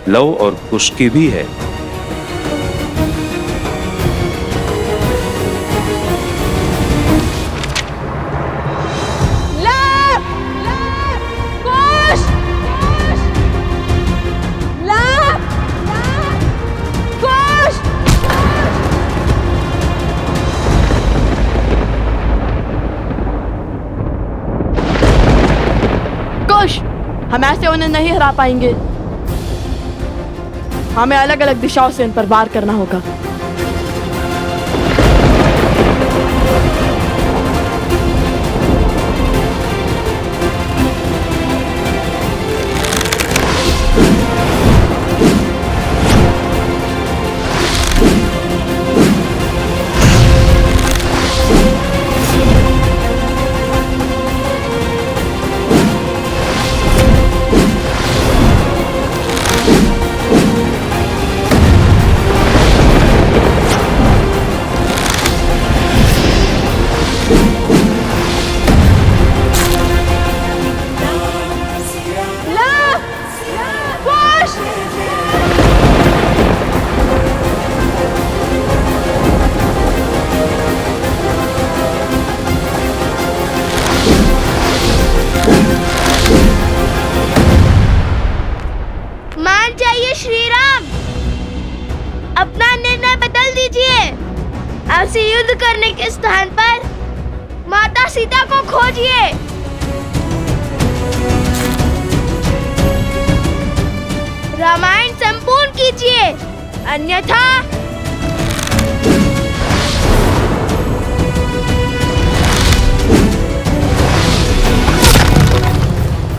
लव और कुश की भी है। हम ऐसे उन्हें नहीं हरा पाएंगे। हमें अलग अलग दिशाओं से इन पर वार करना होगा। आपसी युद्ध करने के स्थान पर माता सीता को खोजिए। रामायण संपूर्ण कीजिए, अन्यथा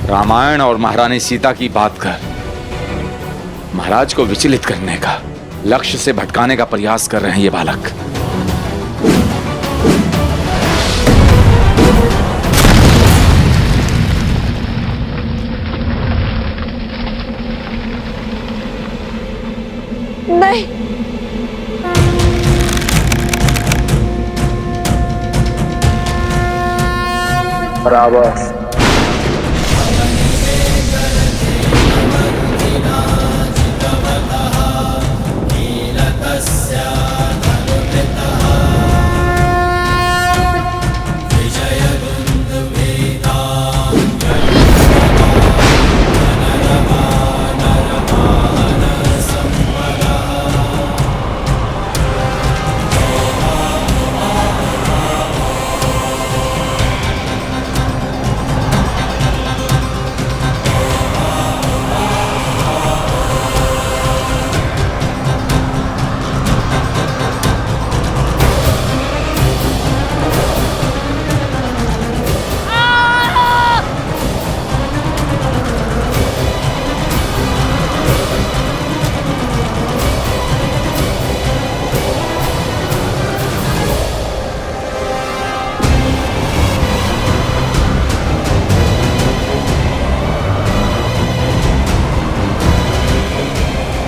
रामायण और महारानी सीता की बात कर महाराज को विचलित करने का, लक्ष्य से भटकाने का प्रयास कर रहे हैं ये बालक। नहीं, बराबर।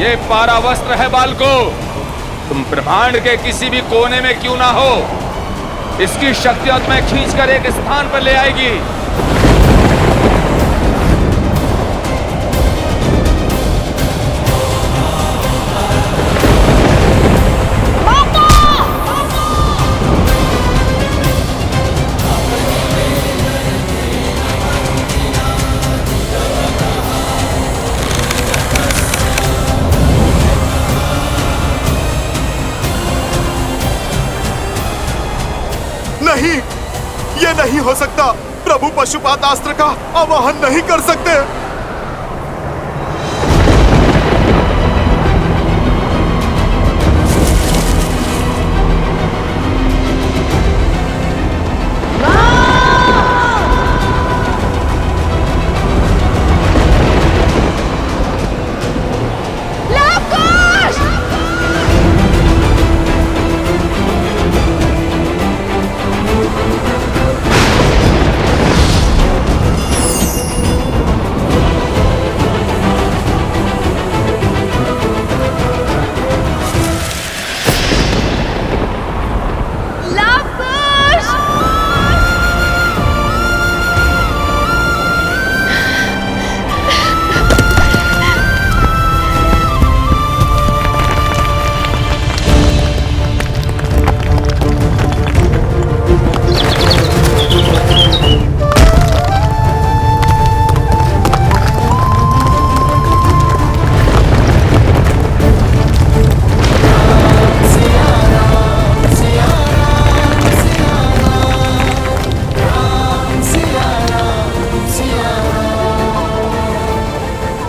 ये पारावस्त्र है बालको, तुम ब्रह्मांड के किसी भी कोने में क्यों ना हो, इसकी शक्तियां तुम्हें खींचकर एक स्थान पर ले आएगी। नहीं, ये नहीं हो सकता। प्रभु पशुपातास्त्र का आवाहन नहीं कर सकते।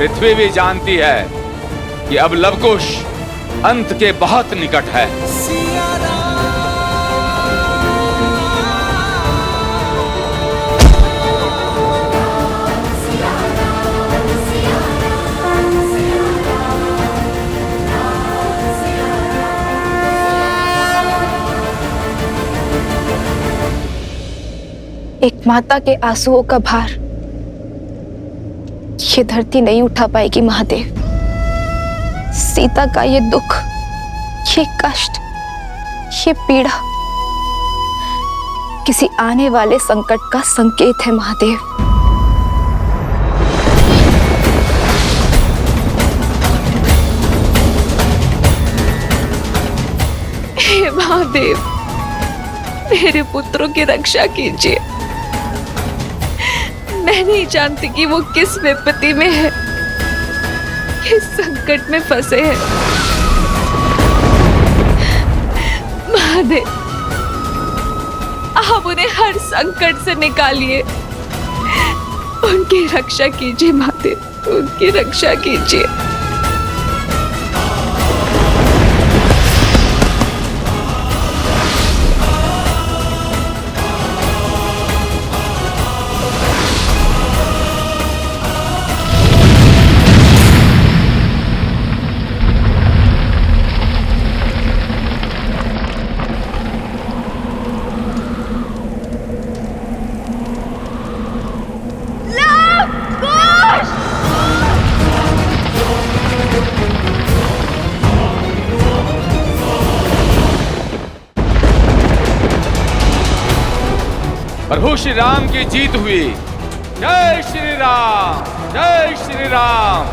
पृथ्वी भी जानती है कि अब लवकुश अंत के बहुत निकट है। एक माता के आंसुओं का भार ये धरती नहीं उठा पाएगी महादेव। सीता का ये दुख, ये कष्ट, ये पीड़ा किसी आने वाले संकट का संकेत है महादेव। हे महादेव, मेरे पुत्रों की रक्षा कीजिए। मैं नहीं जानती कि वो किस विपत्ति में है, किस संकट में फंसे हैं। महादेव, आप उन्हें हर संकट से निकालिए, उनकी रक्षा कीजिए महादेव, उनकी रक्षा कीजिए। प्रभु श्री राम की जीत हुई। जय श्री राम, जय श्री राम।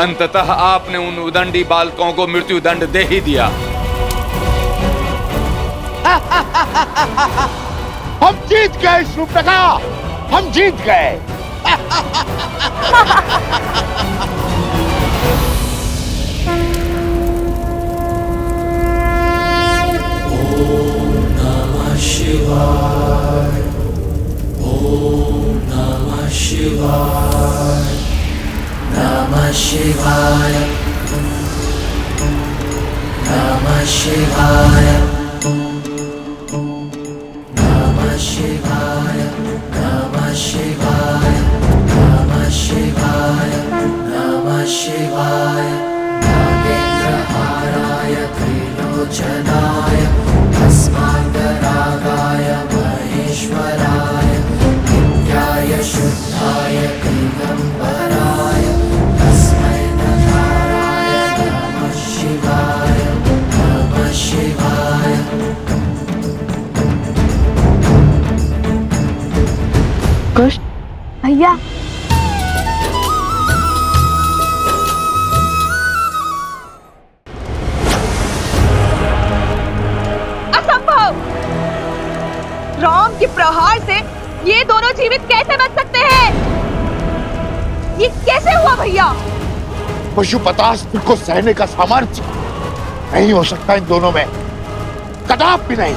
अंततः आपने उन उदंडी बालकों को मृत्यु दंड दे ही दिया। हम जीत गए शूर्पणखा, हम जीत गए। शिवाय, ओम नमः शिवाय, नमः शिवाय, नमः शिवाय, नमः शिवाय, नमः शिवाय, नमः शिवाय, नमः शिवाय, नागेन्द्रहाराय त्रिलोचनाय अस्माकरागाय महेश्वराय नित्याय शुद्धाय दिगंबराय तस्मै नकाराय नमः शिवाय, नमः शिवाय। कुश भैया राम के प्रहार से ये दोनों जीवित कैसे बच सकते हैं? ये कैसे हुआ भैया? पशुपतास्त्र को सहने का सामर्थ्य नहीं हो सकता इन दोनों में, कदापि नहीं।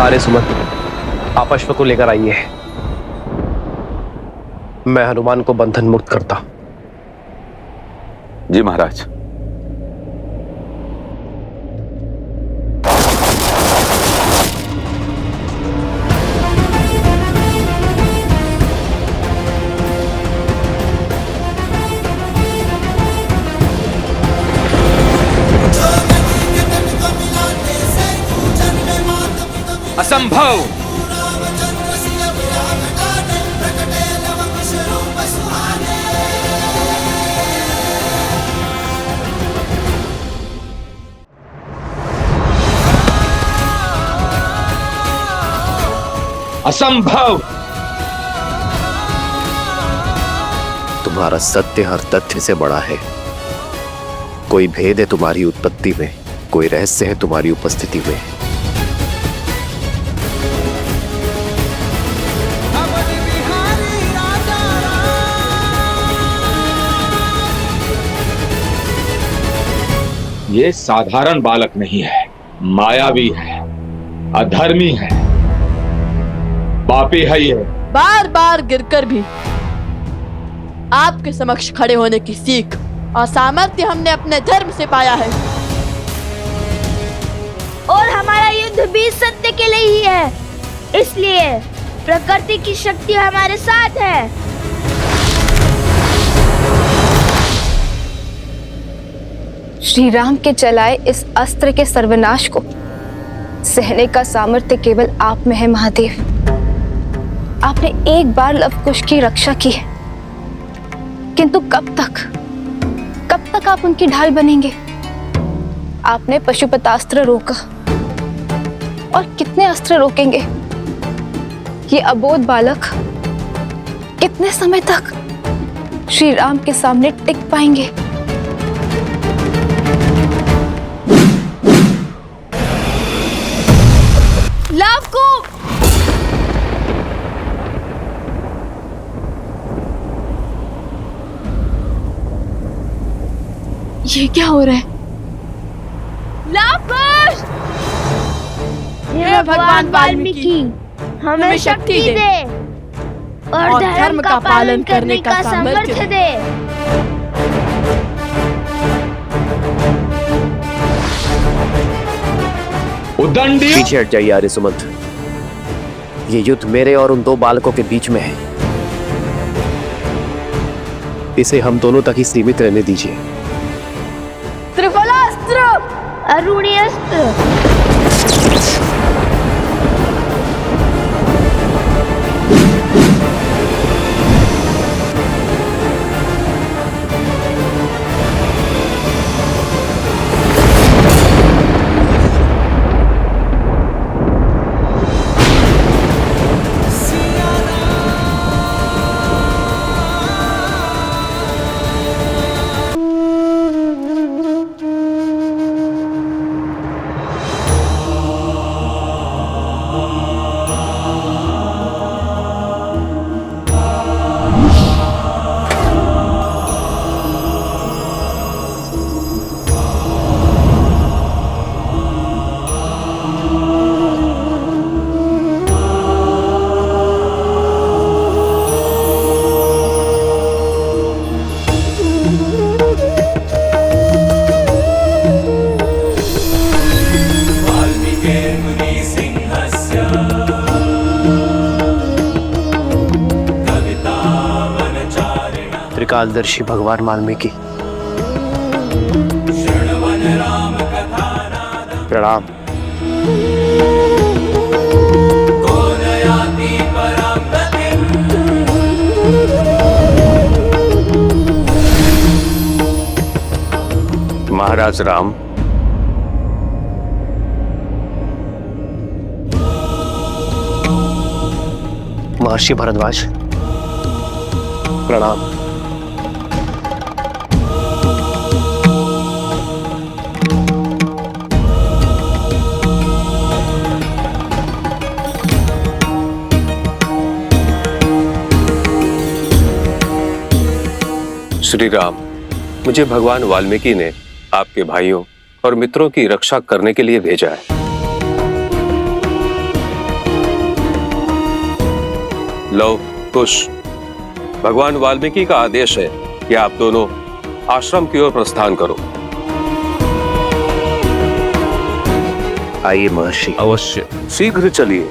आर्य सुमन, आप अश्व को लेकर आइए। मैं हनुमान को बंधन मुक्त करता। जी महाराज। असंभव। असंभव। तुम्हारा सत्य हर तथ्य से बड़ा है। कोई भेद है तुम्हारी उत्पत्ति में, कोई रहस्य है तुम्हारी उपस्थिति में। ये साधारण बालक नहीं है, मायावी है, अधर्मी है, पापी है। ये बार बार गिरकर भी आपके समक्ष खड़े होने की सीख और सामर्थ्य हमने अपने धर्म से पाया है। और हमारा युद्ध भी सत्य के लिए ही है, इसलिए प्रकृति की शक्ति हमारे साथ है। श्री राम के चलाए इस अस्त्र के सर्वनाश को सहने का सामर्थ्य केवल आप में है महादेव। आपने एक बार लवकुश की रक्षा की है, किंतु कब तक आप उनकी ढाल बनेंगे? आपने पशुपतास्त्र रोका, और कितने अस्त्र रोकेंगे? ये अबोध बालक कितने समय तक श्री राम के सामने टिक पाएंगे? ये क्या हो रहा है? लवकुश! हे भगवान वाल्मीकि, हमें शक्ति दे और धर्म का पालन करने का सामर्थ्य दे। उदंडी! पीछे हट जाइए आर्य सुमंत। ये युद्ध मेरे और उन दो बालकों के बीच में है। इसे हम दोनों तक ही सीमित रहने दीजिए। त्रिफलास्त्र, अरुणियस्त्र। त्रिकालदर्शी भगवान वाल्मीकि। प्रणाम। महाराज राम, महर्षि भरद्वाज, प्रणाम। श्री राम, मुझे भगवान वाल्मीकि ने आपके भाइयों और मित्रों की रक्षा करने के लिए भेजा है। लव, कुश, भगवान वाल्मीकि का आदेश है कि आप दोनों आश्रम की ओर प्रस्थान करो। आइए महर्षि। अवश्य, शीघ्र चलिए।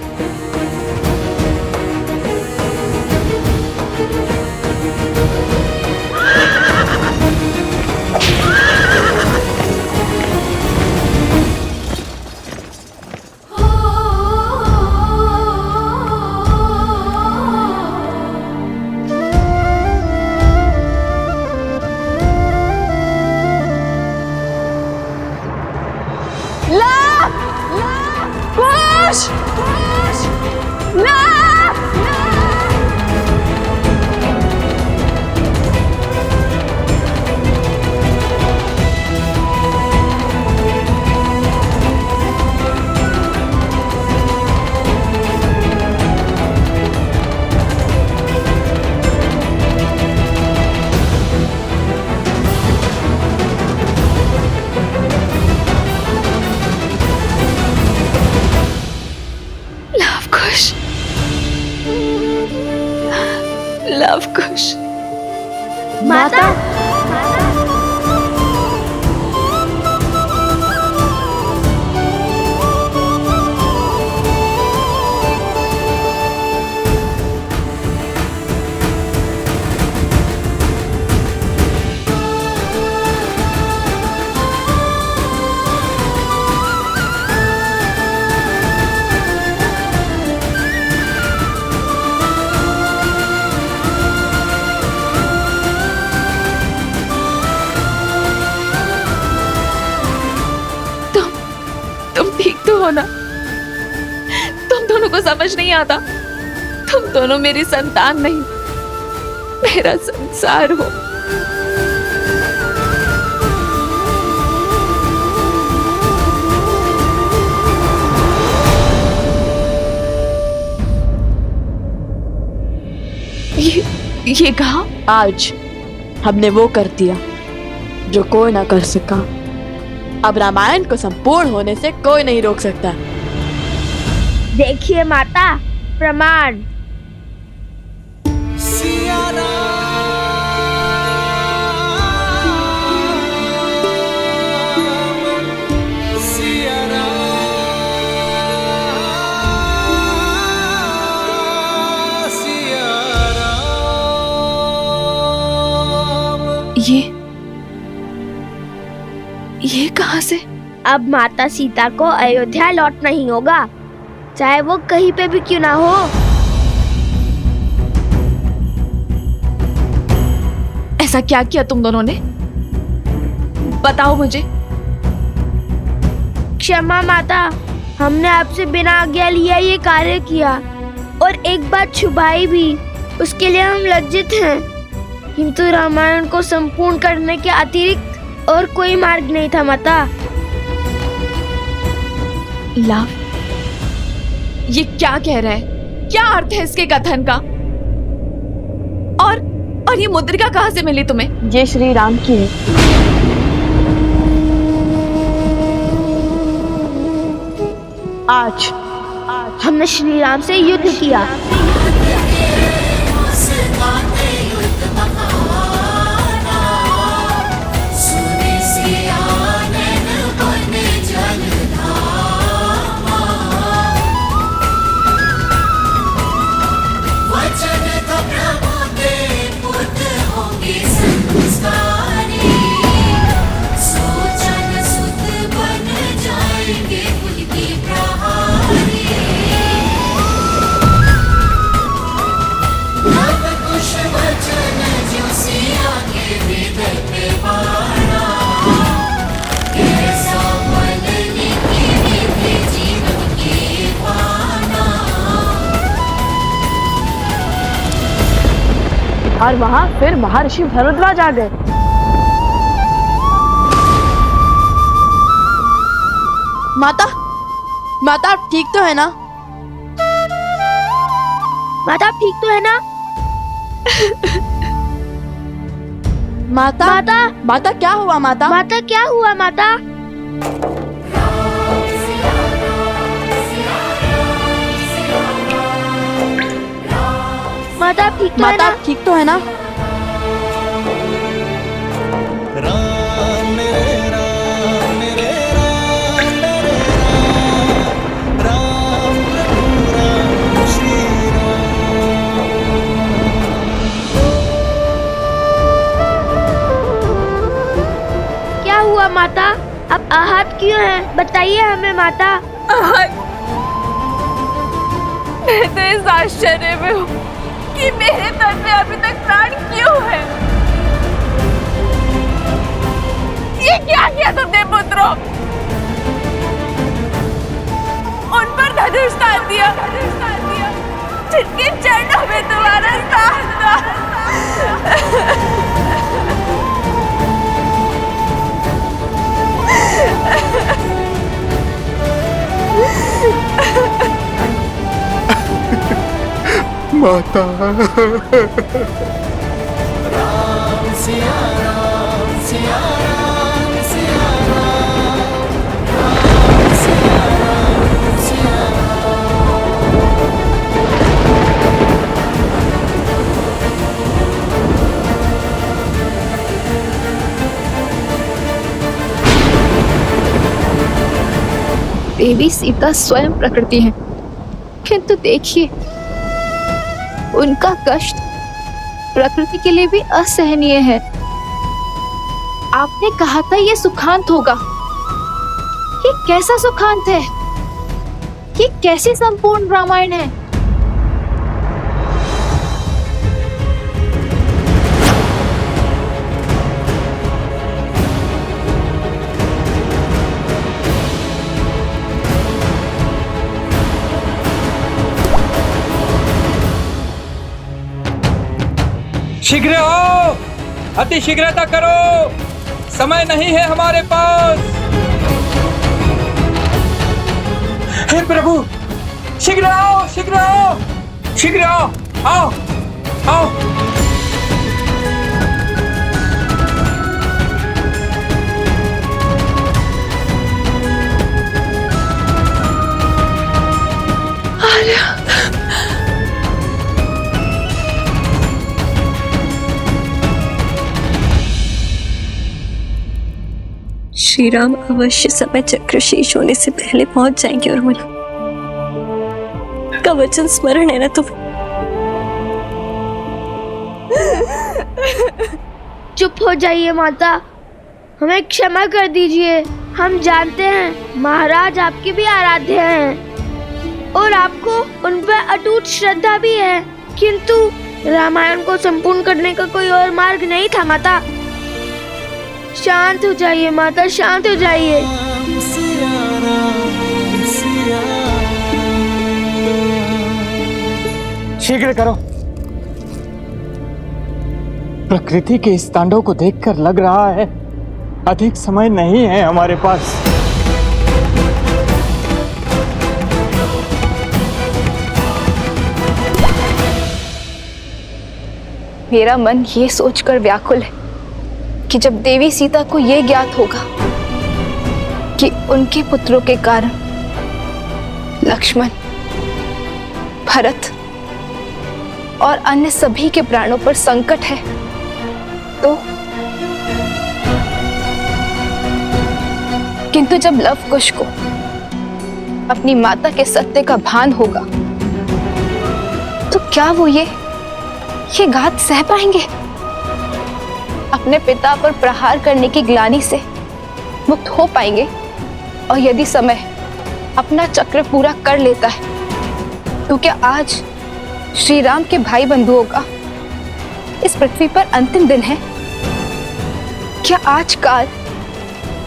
लव कुश। माता, तुम ठीक तो हो ना? तुम दोनों को समझ नहीं आता? तुम दोनों मेरी संतान नहीं, मेरा संसार हो। ये कहा? आज हमने वो कर दिया जो कोई ना कर सका। अब रामायण को संपूर्ण होने से कोई नहीं रोक सकता। देखिए माता, प्रमाण। ये कहां से? अब माता सीता को अयोध्या लौटना ही होगा, चाहे वो कहीं पे भी क्यों ना हो। ऐसा क्या किया तुम दोनों ने? बताओ मुझे। क्षमा माता, हमने आपसे बिना आज्ञा लिया ये कार्य किया और एक बात छुपाई भी, उसके लिए हम लज्जित हैं। किंतु रामायण को संपूर्ण करने के अतिरिक्त और कोई मार्ग नहीं था माता। लव, ये क्या कह रहा है? क्या अर्थ है इसके कथन का? और ये मुद्रिका कहां से मिली तुम्हें? ये श्री राम की है। आज हमने श्री राम से युद्ध किया। वचन तो प्रभु दे पुत्र होंगे और वहां फिर महर्षि भरद्वाज आ गए। माता, माता आप ठीक तो है ना? माता आप ठीक तो है ना? माता, माता, माता क्या हुआ माता? माता क्या हुआ माता? माता आप ठीक तो है माता ना? आप ठीक तो है ना? क्या हुआ माता? आप आहत क्यों हैं? बताइए हमें माता। मैं तो इस आश्चर्य में हूँ कि मेरे तन में अभी तक प्राण क्यों है। ये क्या किया तुमने पुत्रों? उन पर धनुष तान दिया, जिनके चरणों में तुम्हारा स्थान था। माता। देवी सीता स्वयं प्रकृति है, किंतु देखिए उनका कष्ट प्रकृति के लिए भी असहनीय है। आपने कहा था ये सुखांत होगा। ये कैसा सुखांत है? ये कैसी संपूर्ण रामायण है? शीघ्र हो, अति शीघ्रता करो, समय नहीं है हमारे पास। हे प्रभु, शीघ्र आओ, शीघ्र आओ, शीघ्र आओ, आओ, आओ। श्री राम अवश्य समय चक्र शेष होने से पहले पहुंच जाएंगे। और मुझे का वचन स्मरण है ना तुम्हें? चुप हो जाइए माता, हमें क्षमा कर दीजिए। हम जानते हैं महाराज आपके भी आराध्य हैं और आपको उन पर अटूट श्रद्धा भी है, किंतु रामायण को संपूर्ण करने का कोई और मार्ग नहीं था माता। शांत हो जाइए माता, शांत हो जाइए। शीघ्र करो। प्रकृति के इस तांडव को देखकर लग रहा है अधिक समय नहीं है हमारे पास। मेरा मन ये सोचकर व्याकुल है कि जब देवी सीता को यह ज्ञात होगा कि उनके पुत्रों के कारण लक्ष्मण, भरत और अन्य सभी के प्राणों पर संकट है, तो किंतु जब लवकुश को अपनी माता के सत्य का भान होगा तो क्या वो ये घात सह पाएंगे? अपने पिता पर प्रहार करने की ग्लानि से मुक्त हो पाएंगे? और यदि समय अपना चक्र पूरा कर लेता है तो क्या आज श्री राम के भाई बंधुओं का इस पृथ्वी पर अंतिम दिन है? क्या आज काल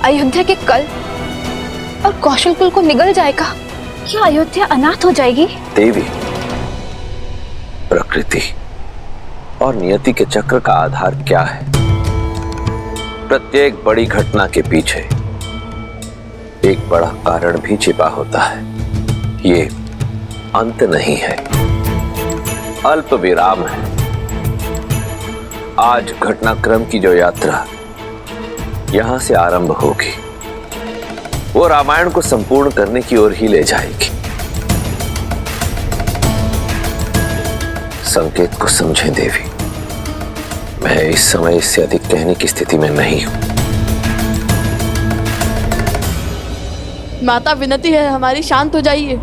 अयोध्या के कल और कौशलकुल को निगल जाएगा? क्या अयोध्या अनाथ हो जाएगी? देवी, प्रकृति और नियति के चक्र का आधार क्या है? प्रत्येक बड़ी घटना के पीछे एक बड़ा कारण भी छिपा होता है। ये अंत नहीं है, अल्प विराम है। आज घटनाक्रम की जो यात्रा यहां से आरंभ होगी, वो रामायण को संपूर्ण करने की ओर ही ले जाएगी। संकेत को समझें देवी, मैं इस समय इससे अधिक कहने की स्थिति में नहीं हूं। माता विनती है हमारी, शांत हो जाइए।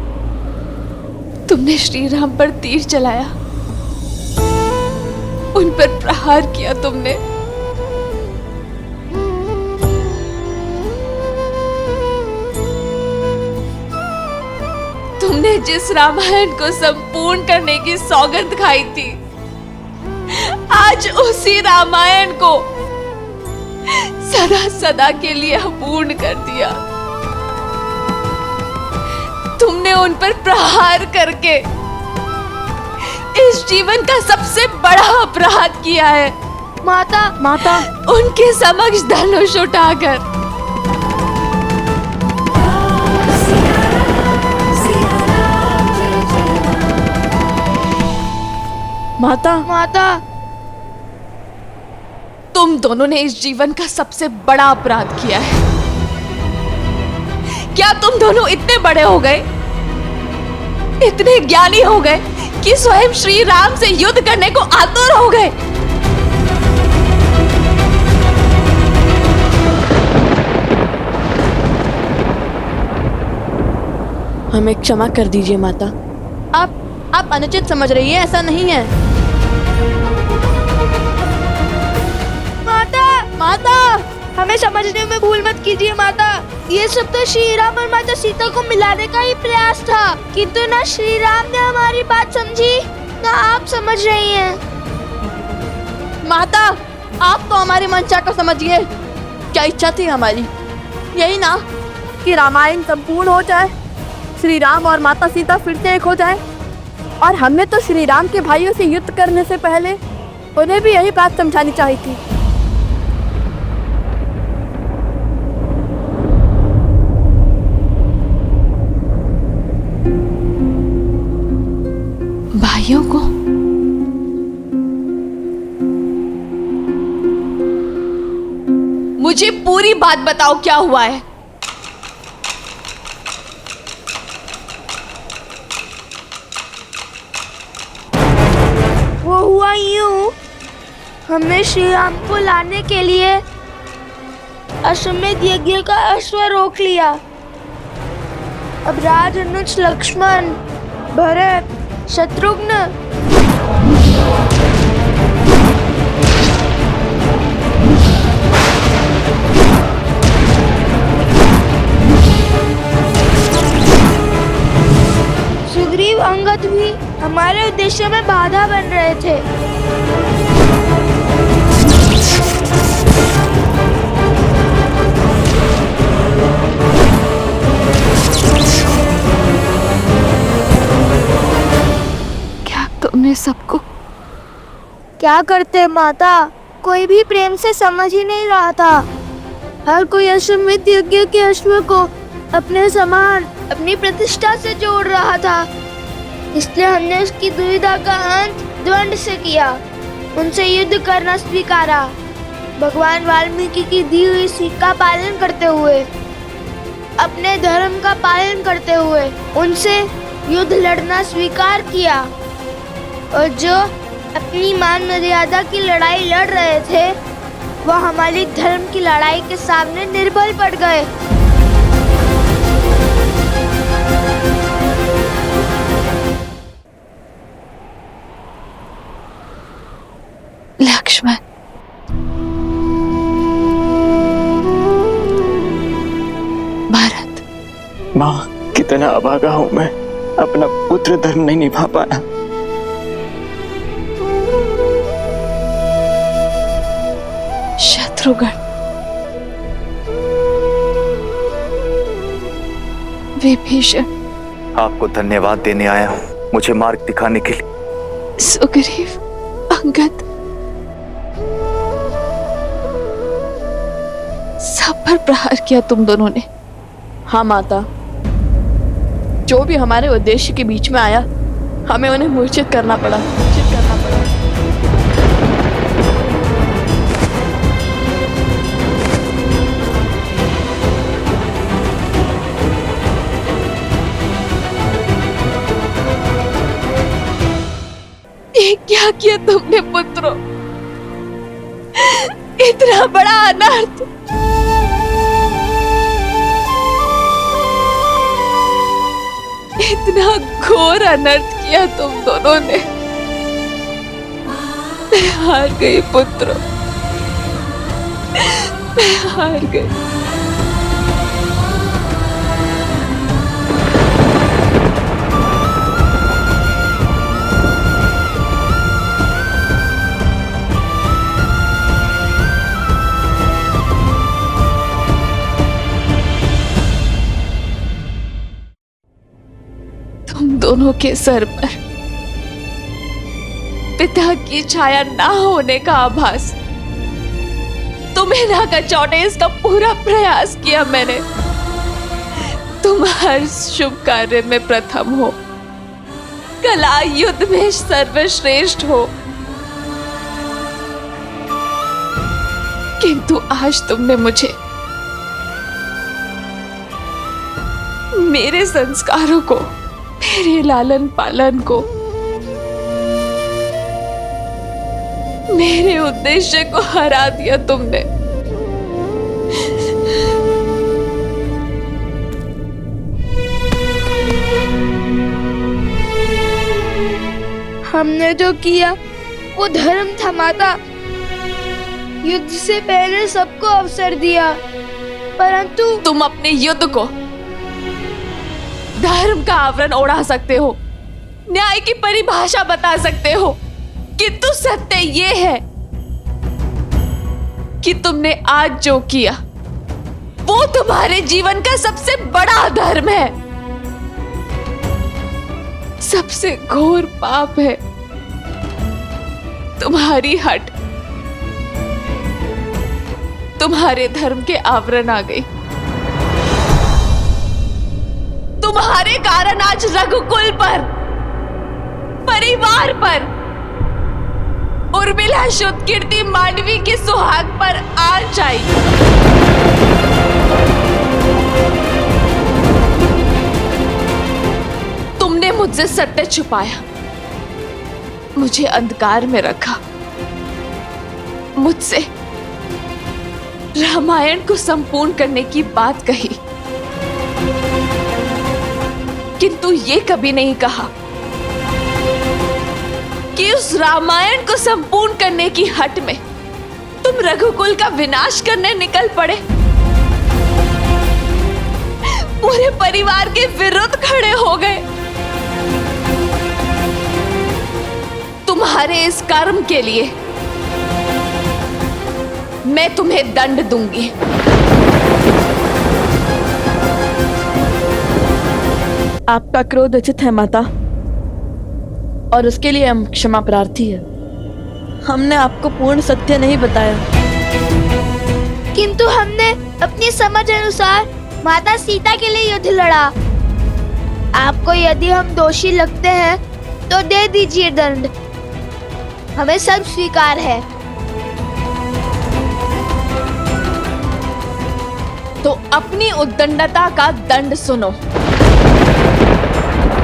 तुमने श्री राम पर तीर चलाया, उन पर प्रहार किया तुमने। तुमने जिस रामायण को संपूर्ण करने की सौगंध खाई थी, आज उसी रामायण को सदा सदा के लिए अपूर्ण कर दिया। तुमने उन पर प्रहार करके इस जीवन का सबसे बड़ा अपराध किया है। माता उनके समक्ष धनुष उठाकर। माता तुम दोनों ने इस जीवन का सबसे बड़ा अपराध किया है। क्या तुम दोनों इतने बड़े हो गए, इतने ज्ञानी हो गए कि स्वयं श्री राम से युद्ध करने को आतुर हो गए? हमें क्षमा कर दीजिए माता, आप अनुचित समझ रही है, ऐसा नहीं है। माता हमें समझने में भूल मत कीजिए माता। ये सब तो श्री राम और माता सीता को मिलाने का ही प्रयास था, किंतु ना श्री राम ने हमारी बात समझी, ना आप समझ रही हैं। माता आप तो हमारी मंशा को समझिए। क्या इच्छा थी हमारी? यही ना कि रामायण संपूर्ण हो जाए, श्री राम और माता सीता फिर से एक हो जाए। और हमने तो श्री राम के भाइयों से युद्ध करने से पहले उन्हें भी यही बात समझानी चाहिए थी। भाइयों को? मुझे पूरी बात बताओ, क्या हुआ है? वो हुआ यूं, हमने श्री राम को लाने के लिए अश्वमेध यज्ञ का अश्व रोक लिया। अब राज अनुज लक्ष्मण, भरत, शत्रुघ्न सुग्रीव, अंगद भी हमारे उद्देश्य में बाधा बन रहे थे। तुमने सबको क्या करते माता, कोई भी प्रेम से समझ ही नहीं रहा था। हर कोई अश्वमेध यज्ञ के अश्व को अपने समान, अपनी प्रतिष्ठा से जोड़ रहा था। इसलिए हमने उसकी दुविधा का अंत द्वंद से किया, उनसे युद्ध करना स्वीकारा। भगवान वाल्मीकि की दी हुई सीख का पालन करते हुए, अपने धर्म का पालन करते हुए उनसे युद्ध लड़ना स्वीकार किया। और जो अपनी मान मर्यादा की लड़ाई लड़ रहे थे, वह हमारी धर्म की लड़ाई के सामने निर्बल पड़ गए। लक्ष्मण, भारत। माँ, कितना अभागा हूं मैं, अपना पुत्र धर्म नहीं निभा पाया। शत्रुघ्न, विभीषण, आपको धन्यवाद देने आया हूँ, मुझे मार्ग दिखाने के लिए। सुग्रीव, अंगद, सब पर प्रहार किया तुम दोनों ने। हाँ माता, जो भी हमारे उद्देश्य के बीच में आया, हमें उन्हें मूर्छित करना पड़ा। ये क्या किया तुमने पुत्रों? इतना बड़ा अनर्थ, इतना घोर अनर्थ किया तुम दोनों ने। मैं हार गई पुत्रों, मैं हार गई। दोनों के सर पर पिता की छाया ना होने का आभास। तुम्हें ना कचौटे, इसका पूरा प्रयास किया मैंने। तुम हर शुभ कार्य में प्रथम हो, कला युद्ध में सर्वश्रेष्ठ हो, किंतु आज तुमने मुझे मेरे संस्कारों को, मेरे लालन पालन को, मेरे उद्देश्य को हरा दिया तुमने। हमने जो किया वो धर्म था माता। युद्ध से पहले सबको अवसर दिया, परंतु तुम अपने युद्ध को धर्म का आवरण ओढ़ा सकते हो, न्याय की परिभाषा बता सकते हो, किंतु सत्य ये है कि तुमने आज जो किया वो तुम्हारे जीवन का सबसे बड़ा धर्म है, सबसे घोर पाप है। तुम्हारी हट तुम्हारे धर्म के आवरण आ गई। तुम्हारे कारण आज रघुकुल पर, परिवार पर, उर्मिला शुद्ध कीर्ति मांडवी के सुहाग पर आंच आई। तुमने मुझसे सत्य छुपाया, मुझे अंधकार में रखा, मुझसे रामायण को संपूर्ण करने की बात कही, किंतु ये कभी नहीं कहा कि उस रामायण को संपूर्ण करने की हट में तुम रघुकुल का विनाश करने निकल पड़े, पूरे परिवार के विरुद्ध खड़े हो गए। तुम्हारे इस कर्म के लिए मैं तुम्हें दंड दूंगी। आपका क्रोध उचित है माता, और उसके लिए हम क्षमा प्रार्थी है। हमने आपको पूर्ण सत्य नहीं बताया, किंतु हमने अपनी समझ अनुसार माता सीता के लिए युद्ध लड़ा। आपको यदि हम दोषी लगते हैं तो दे दीजिए दंड, हमें सब स्वीकार है। तो अपनी उद्दंडता का दंड सुनो।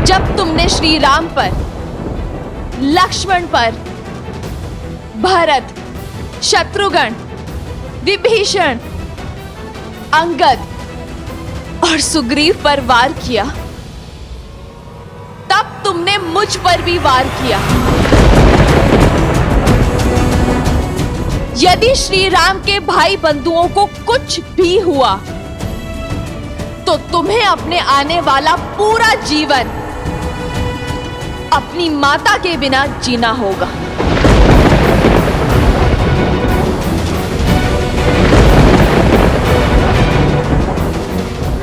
जब तुमने श्री राम पर, लक्ष्मण पर, भरत, शत्रुघ्न, विभीषण, अंगद और सुग्रीव पर वार किया, तब तुमने मुझ पर भी वार किया। यदि श्री राम के भाई बंधुओं को कुछ भी हुआ तो तुम्हें अपने आने वाला पूरा जीवन अपनी माता के बिना जीना होगा।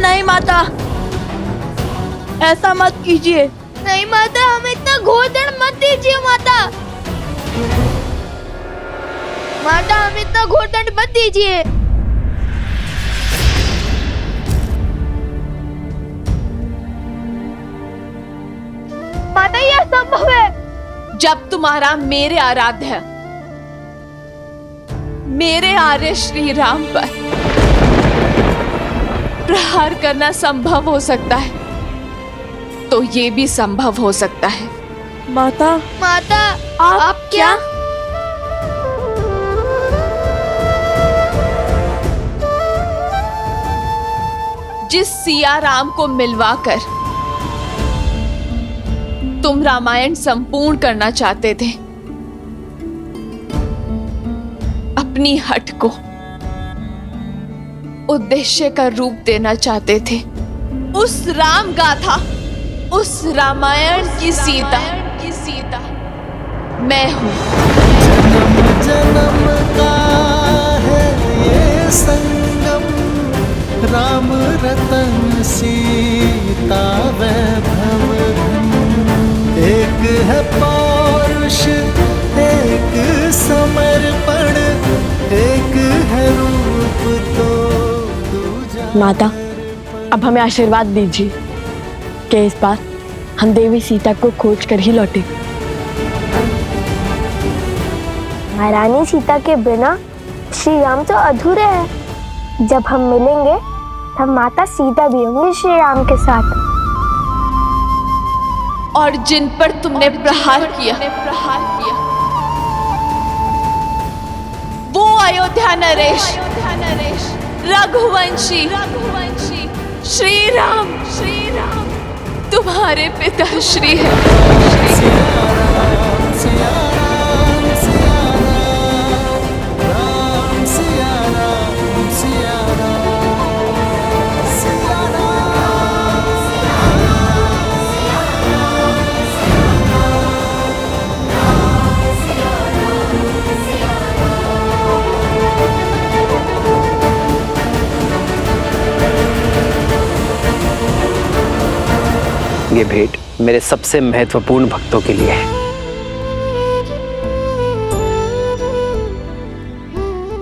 नहीं माता, ऐसा मत कीजिए। नहीं माता, हमें इतना घोर दंड मत दीजिए माता। माता, हमें इतना घोर दंड मत दीजिए। माता ये असंभव है। जब तुम्हारा मेरे आराध्य, मेरे आर्य श्री राम पर प्रहार करना संभव हो सकता है, तो ये भी संभव हो सकता है। माता, माता आप क्या? जिस सिया राम को मिलवाकर तुम रामायण संपूर्ण करना चाहते थे, अपनी हट को उद्देश्य का रूप देना चाहते थे, उस राम गाथा, उस रामायण की सीता मैं हूं। जन्म का है ये संगम, राम रतन सीता वैभव धन। एक है पौरुष, एक समर्पण, एक है रूप तो दूजा। माता, अब हमें आशीर्वाद दीजिए कि इस बार हम देवी सीता को खोज कर ही लौटे। महारानी सीता के बिना श्री राम तो अधूरे हैं। जब हम मिलेंगे तब माता सीता भी होंगी श्री राम के साथ। और जिन पर तुमने प्रहार किया, वो अयोध्या नरेश, रघुवंशी श्री राम तुम्हारे पिता श्री है। ये भेंट मेरे सबसे महत्वपूर्ण भक्तों के लिए है।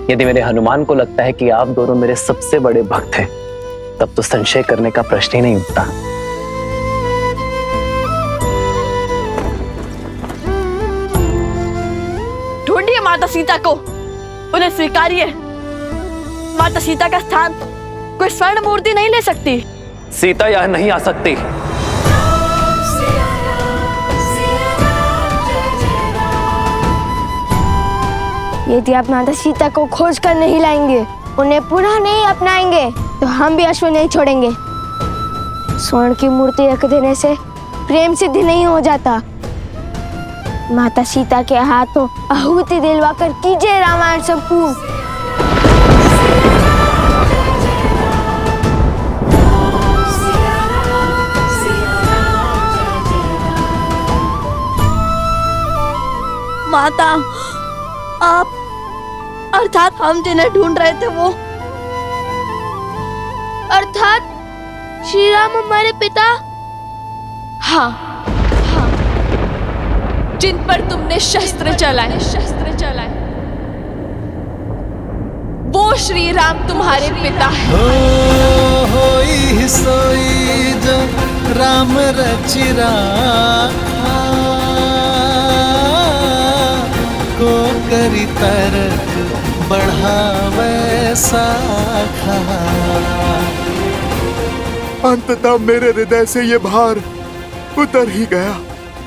यदि मेरे हनुमान को लगता है कि आप दोनों मेरे सबसे बड़े भक्त हैं, तब तो संशय करने का प्रश्न ही नहीं उठता। ढूंढिए माता सीता को, उन्हें स्वीकारिए। माता सीता का स्थान कोई स्वर्ण मूर्ति नहीं ले सकती। सीता यहां नहीं आ सकती। यदि आप माता सीता को खोज कर नहीं लाएंगे, उन्हें पुनः नहीं अपनाएंगे, तो हम भी अश्व नहीं छोड़ेंगे। स्वर्ण की मूर्ति रख देने से प्रेम सिद्ध नहीं हो जाता। माता सीता के हाथों आहुति दिलवाकर कीजिए रामायण संपूर्ण। माता, आप अर्थात हम जिन्हें ढूंढ रहे थे वो, अर्थात श्री राम हमारे पिता? हाँ, जिन पर तुमने शस्त्र चलाए, वो श्री राम तुम्हारे पिता है। होई सोई जो राम रचिरा को करी तरक बढ़ावे साखा। अंततः मेरे हृदय से ये भार उतर ही गया।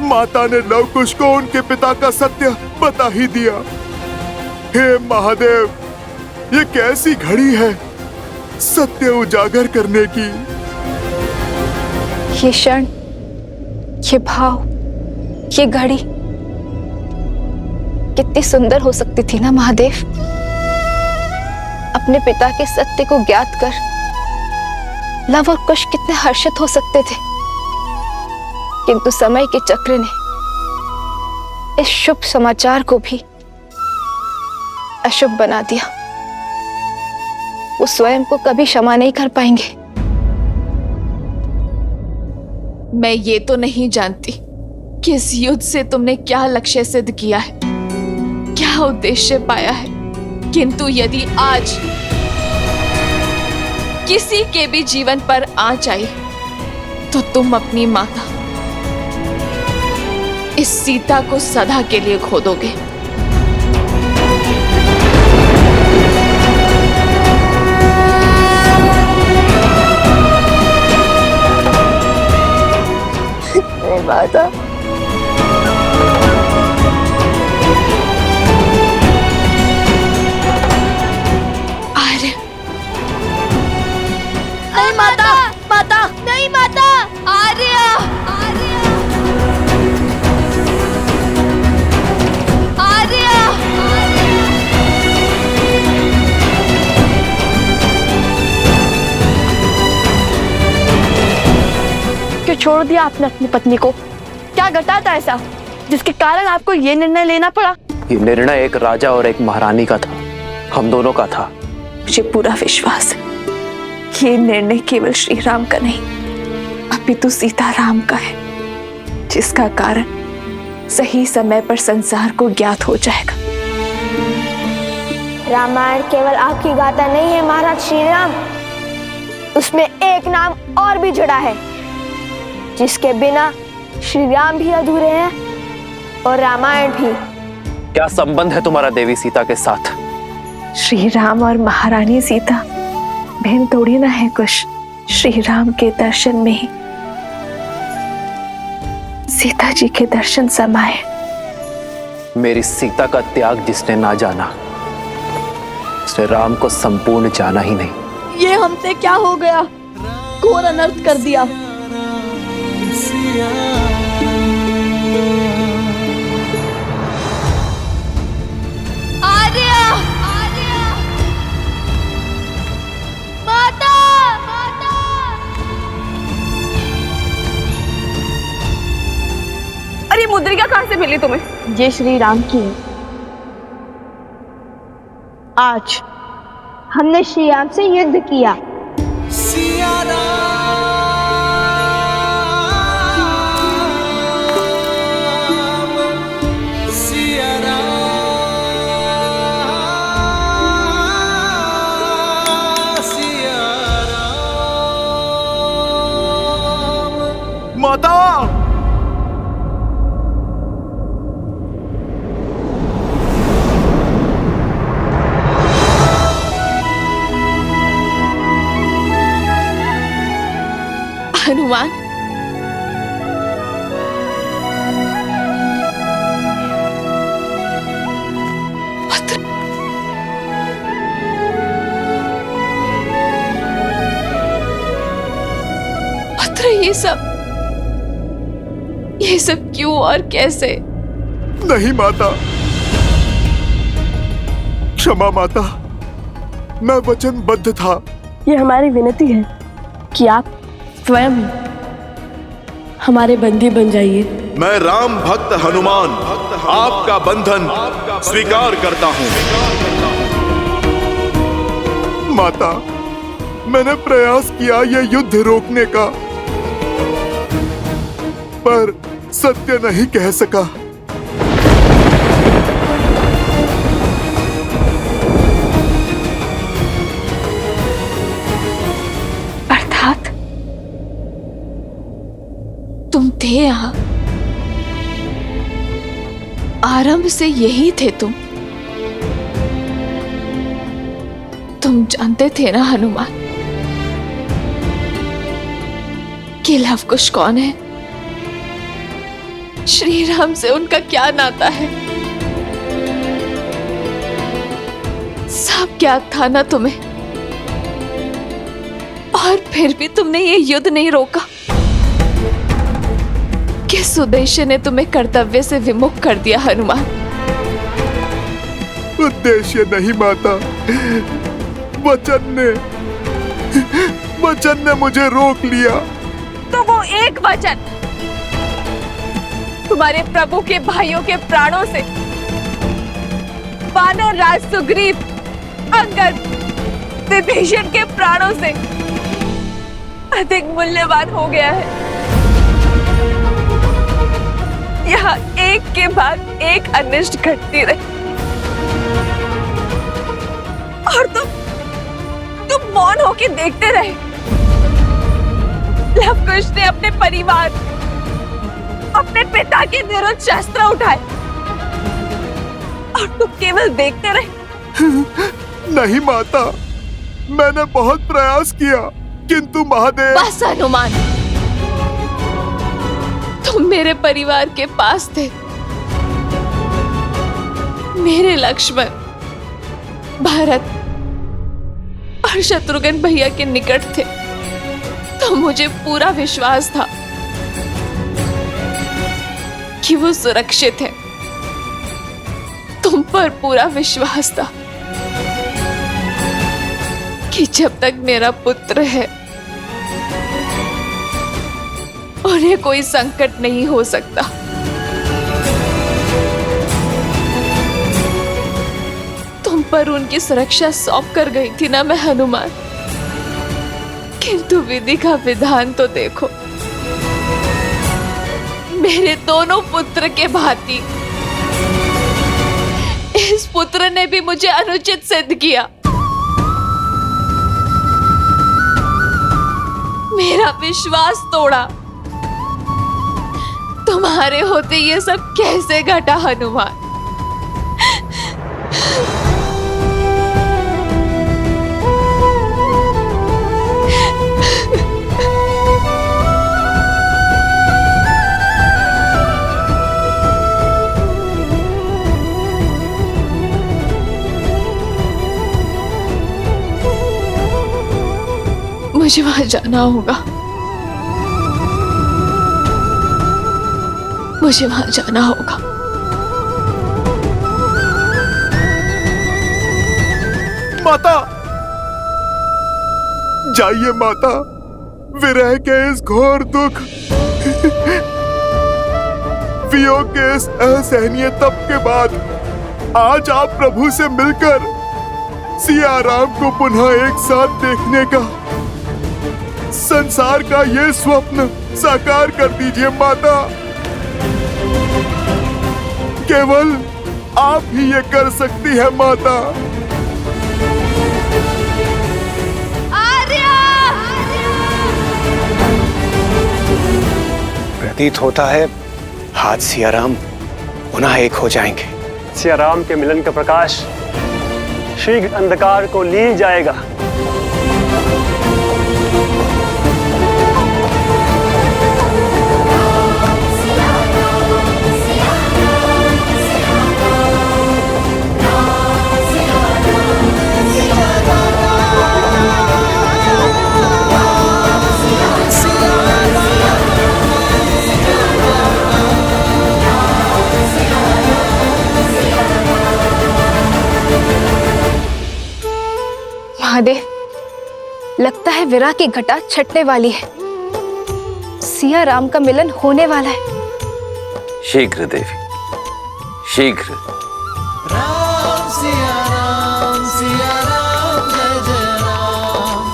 माता ने लव कुश को उनके पिता का सत्य बता ही दिया। हे महादेव, ये कैसी घड़ी है सत्य उजागर करने की। ये क्षण, ये भाव, ये घड़ी कितनी सुंदर हो सकती थी ना महादेव। अपने पिता के सत्य को ज्ञात कर लव और कुश कितने हर्षित हो सकते थे, किंतु समय के चक्र ने इस शुभ समाचार को भी अशुभ बना दिया। वो स्वयं को कभी क्षमा नहीं कर पाएंगे। मैं ये तो नहीं जानती कि इस युद्ध से तुमने क्या लक्ष्य सिद्ध किया है, क्या उद्देश्य पाया है, किंतु यदि आज किसी के भी जीवन पर आँच आई तो तुम अपनी माता इस सीता को सदा के लिए खो दोगे। माता, आर्य, नहीं माता, माता, नहीं माता, आर्य, आर्य, क्यों छोड़ दिया आपने अपनी पत्नी को? क्या घटा था ऐसा जिसके कारण आपको ये निर्णय लेना पड़ा? ये निर्णय एक राजा और एक महारानी का था, हम दोनों का था। मुझे पूरा विश्वास है कि ये निर्णय केवल श्री राम का नहीं, अपितु सीता राम का है, जिसका कारण सही समय पर संसार को ज्ञात हो जाएगा। रामायण केवल आपकी गाथा नहीं है महाराज श्री राम, उसमें एक नाम और भी जुड़ा है, जिसके बिना श्री राम भी अधूरे हैं और रामायण भी। क्या संबंध है तुम्हारा देवी सीता के साथ? श्री राम और महारानी सीता बहन थोड़ी ना है कुछ। श्री राम के दर्शन में ही सीता जी के दर्शन समाये। मेरी सीता का त्याग जिसने ना जाना, उसने राम को संपूर्ण जाना ही नहीं। ये हमसे क्या हो गया? घोर अनर्थ कर दिया। आर्य, आर्य, माता, माता, अरे मुद्रिका कहां से मिली तुम्हें? ये श्री राम की है। आज हमने श्री राम से युद्ध किया। माता, हनुमान, पुत्र, ये सब क्यों और कैसे? नहीं माता, क्षमा माता, मैं वचनबद्ध था। ये हमारी विनती है कि आप स्वयं हमारे बंदी बन जाइए। मैं राम भक्त हनुमान आपका बंधन स्वीकार करता हूँ। माता, मैंने प्रयास किया यह युद्ध रोकने का, पर सत्य नहीं कह सका। अर्थात तुम थे यहाँ, आरंभ से यही थे तुम जानते थे ना हनुमान कि लवकुश कौन है? श्री राम से उनका क्या नाता है? सब ज्ञात था ना तुम्हें, और फिर भी तुमने ये युद्ध नहीं रोका। किस उद्देश्य ने तुम्हें कर्तव्य से विमुख कर दिया हनुमान? उद्देश्य नहीं माता, वचन ने मुझे रोक लिया। तो वो एक वचन तुम्हारे प्रभु के भाइयों के प्राणों से, वानर राज सुग्रीव, अंगद, विभीषण के प्राणों से अधिक मूल्यवान हो गया है। यहाँ एक के बाद एक अनिष्ट घटती रही और तुम मौन होकर देखते रहे। लवकुश ने अपने परिवार अपने पिता के विरुद्ध शस्त्र उठाए और तुम केवल देखते रहे। नहीं माता, मैंने बहुत प्रयास किया, किंतु महादेव। बस हनुमान, तुम मेरे परिवार के पास थे, मेरे लक्ष्मण, भरत और शत्रुघ्न भैया के निकट थे, तो मुझे पूरा विश्वास था कि वो सुरक्षित है। तुम पर पूरा विश्वास था कि जब तक मेरा पुत्र है उन्हें कोई संकट नहीं हो सकता। तुम पर उनकी सुरक्षा सौंप कर गई थी ना मैं हनुमान, किंतु विधि का विधान तो देखो। मेरे दोनों पुत्र के भांति इस पुत्र ने भी मुझे अनुचित सिद्ध किया। मेरा विश्वास तोड़ा। तुम्हारे होते ये सब कैसे घटा हनुमान? मुझे वहां जाना होगा, मुझे वहां जाना होगा। माता, जाइए माता, विरह के इस घोर दुख, वियोग के इस असहनीय तप के बाद आज आप प्रभु से मिलकर सिया राम को पुनः एक साथ देखने का, संसार का ये स्वप्न साकार कर दीजिए माता। केवल आप ही ये कर सकती है माता। प्रतीत होता है आज सियाराम पुनः एक हो जाएंगे। सियाराम के मिलन का प्रकाश शीघ्र अंधकार को ली जाएगा। महादेव, लगता है विरह की घटा छटने वाली है। सिया राम का मिलन होने वाला है। शीघ्र देवी, शीघ्र। राम सिया राम जय जय राम,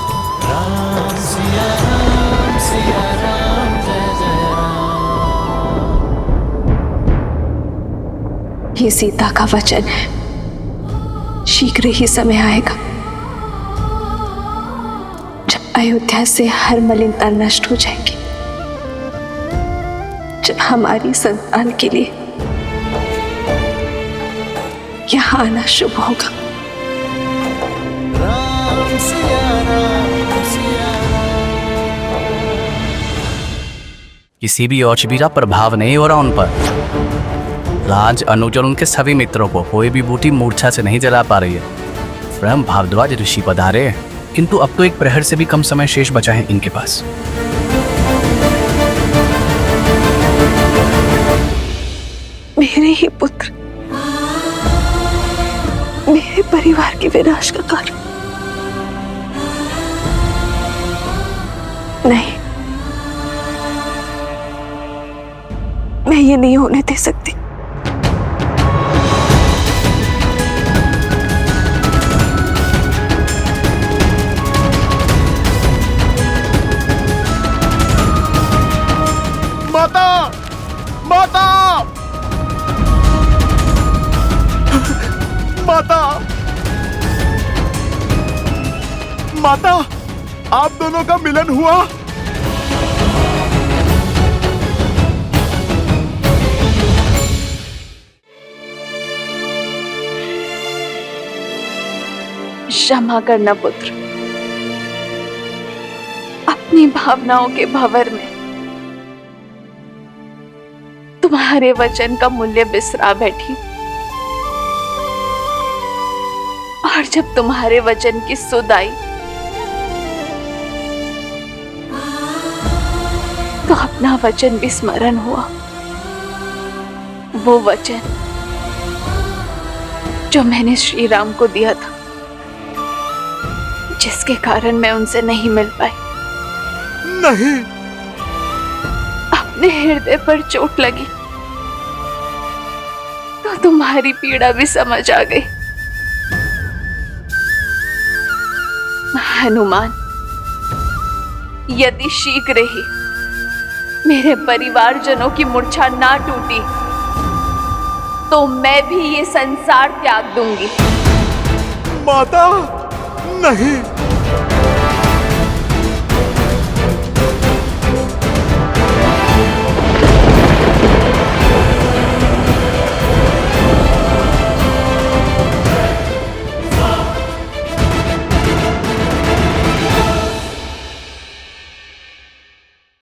राम सिया राम जय जय राम। ये सीता का वचन है, शीघ्र ही समय आएगा अयोध्या से हर मलिनता नष्ट हो जाएगी, जब हमारी संतान के लिए यहाँ आना शुभ होगा। राम सिया किसी भी औषधि का प्रभाव नहीं हो रहा उन पर। राज, अनुज और उनके सभी मित्रों को कोई भी बूटी मूर्छा से नहीं जला पा रही है। स्वयं भारद्वाज ऋषि पधारे हैं, किंतु अब तो एक प्रहर से भी कम समय शेष बचा है इनके पास। मेरे ही पुत्र मेरे परिवार के विनाश का कारण। नहीं, मैं ये नहीं होने दे सकती। माता, माता, माता, माता, आप दोनों का मिलन हुआ। क्षमा करना पुत्र, अपनी भावनाओं के भंवर में तुम्हारे वचन का मूल्य बिसरा बैठी, और जब तुम्हारे वचन की सुध आई तो अपना वचन भी स्मरण हुआ, वो वचन जो मैंने श्री राम को दिया था, जिसके कारण मैं उनसे नहीं मिल पाई। नहीं, अपने हृदय पर चोट लगी तो तुम्हारी पीड़ा भी समझ आ गई। हनुमान, यदि शीघ्र ही मेरे परिवारजनों की मूर्छा ना टूटी तो मैं भी ये संसार त्याग दूंगी। माता, नहीं।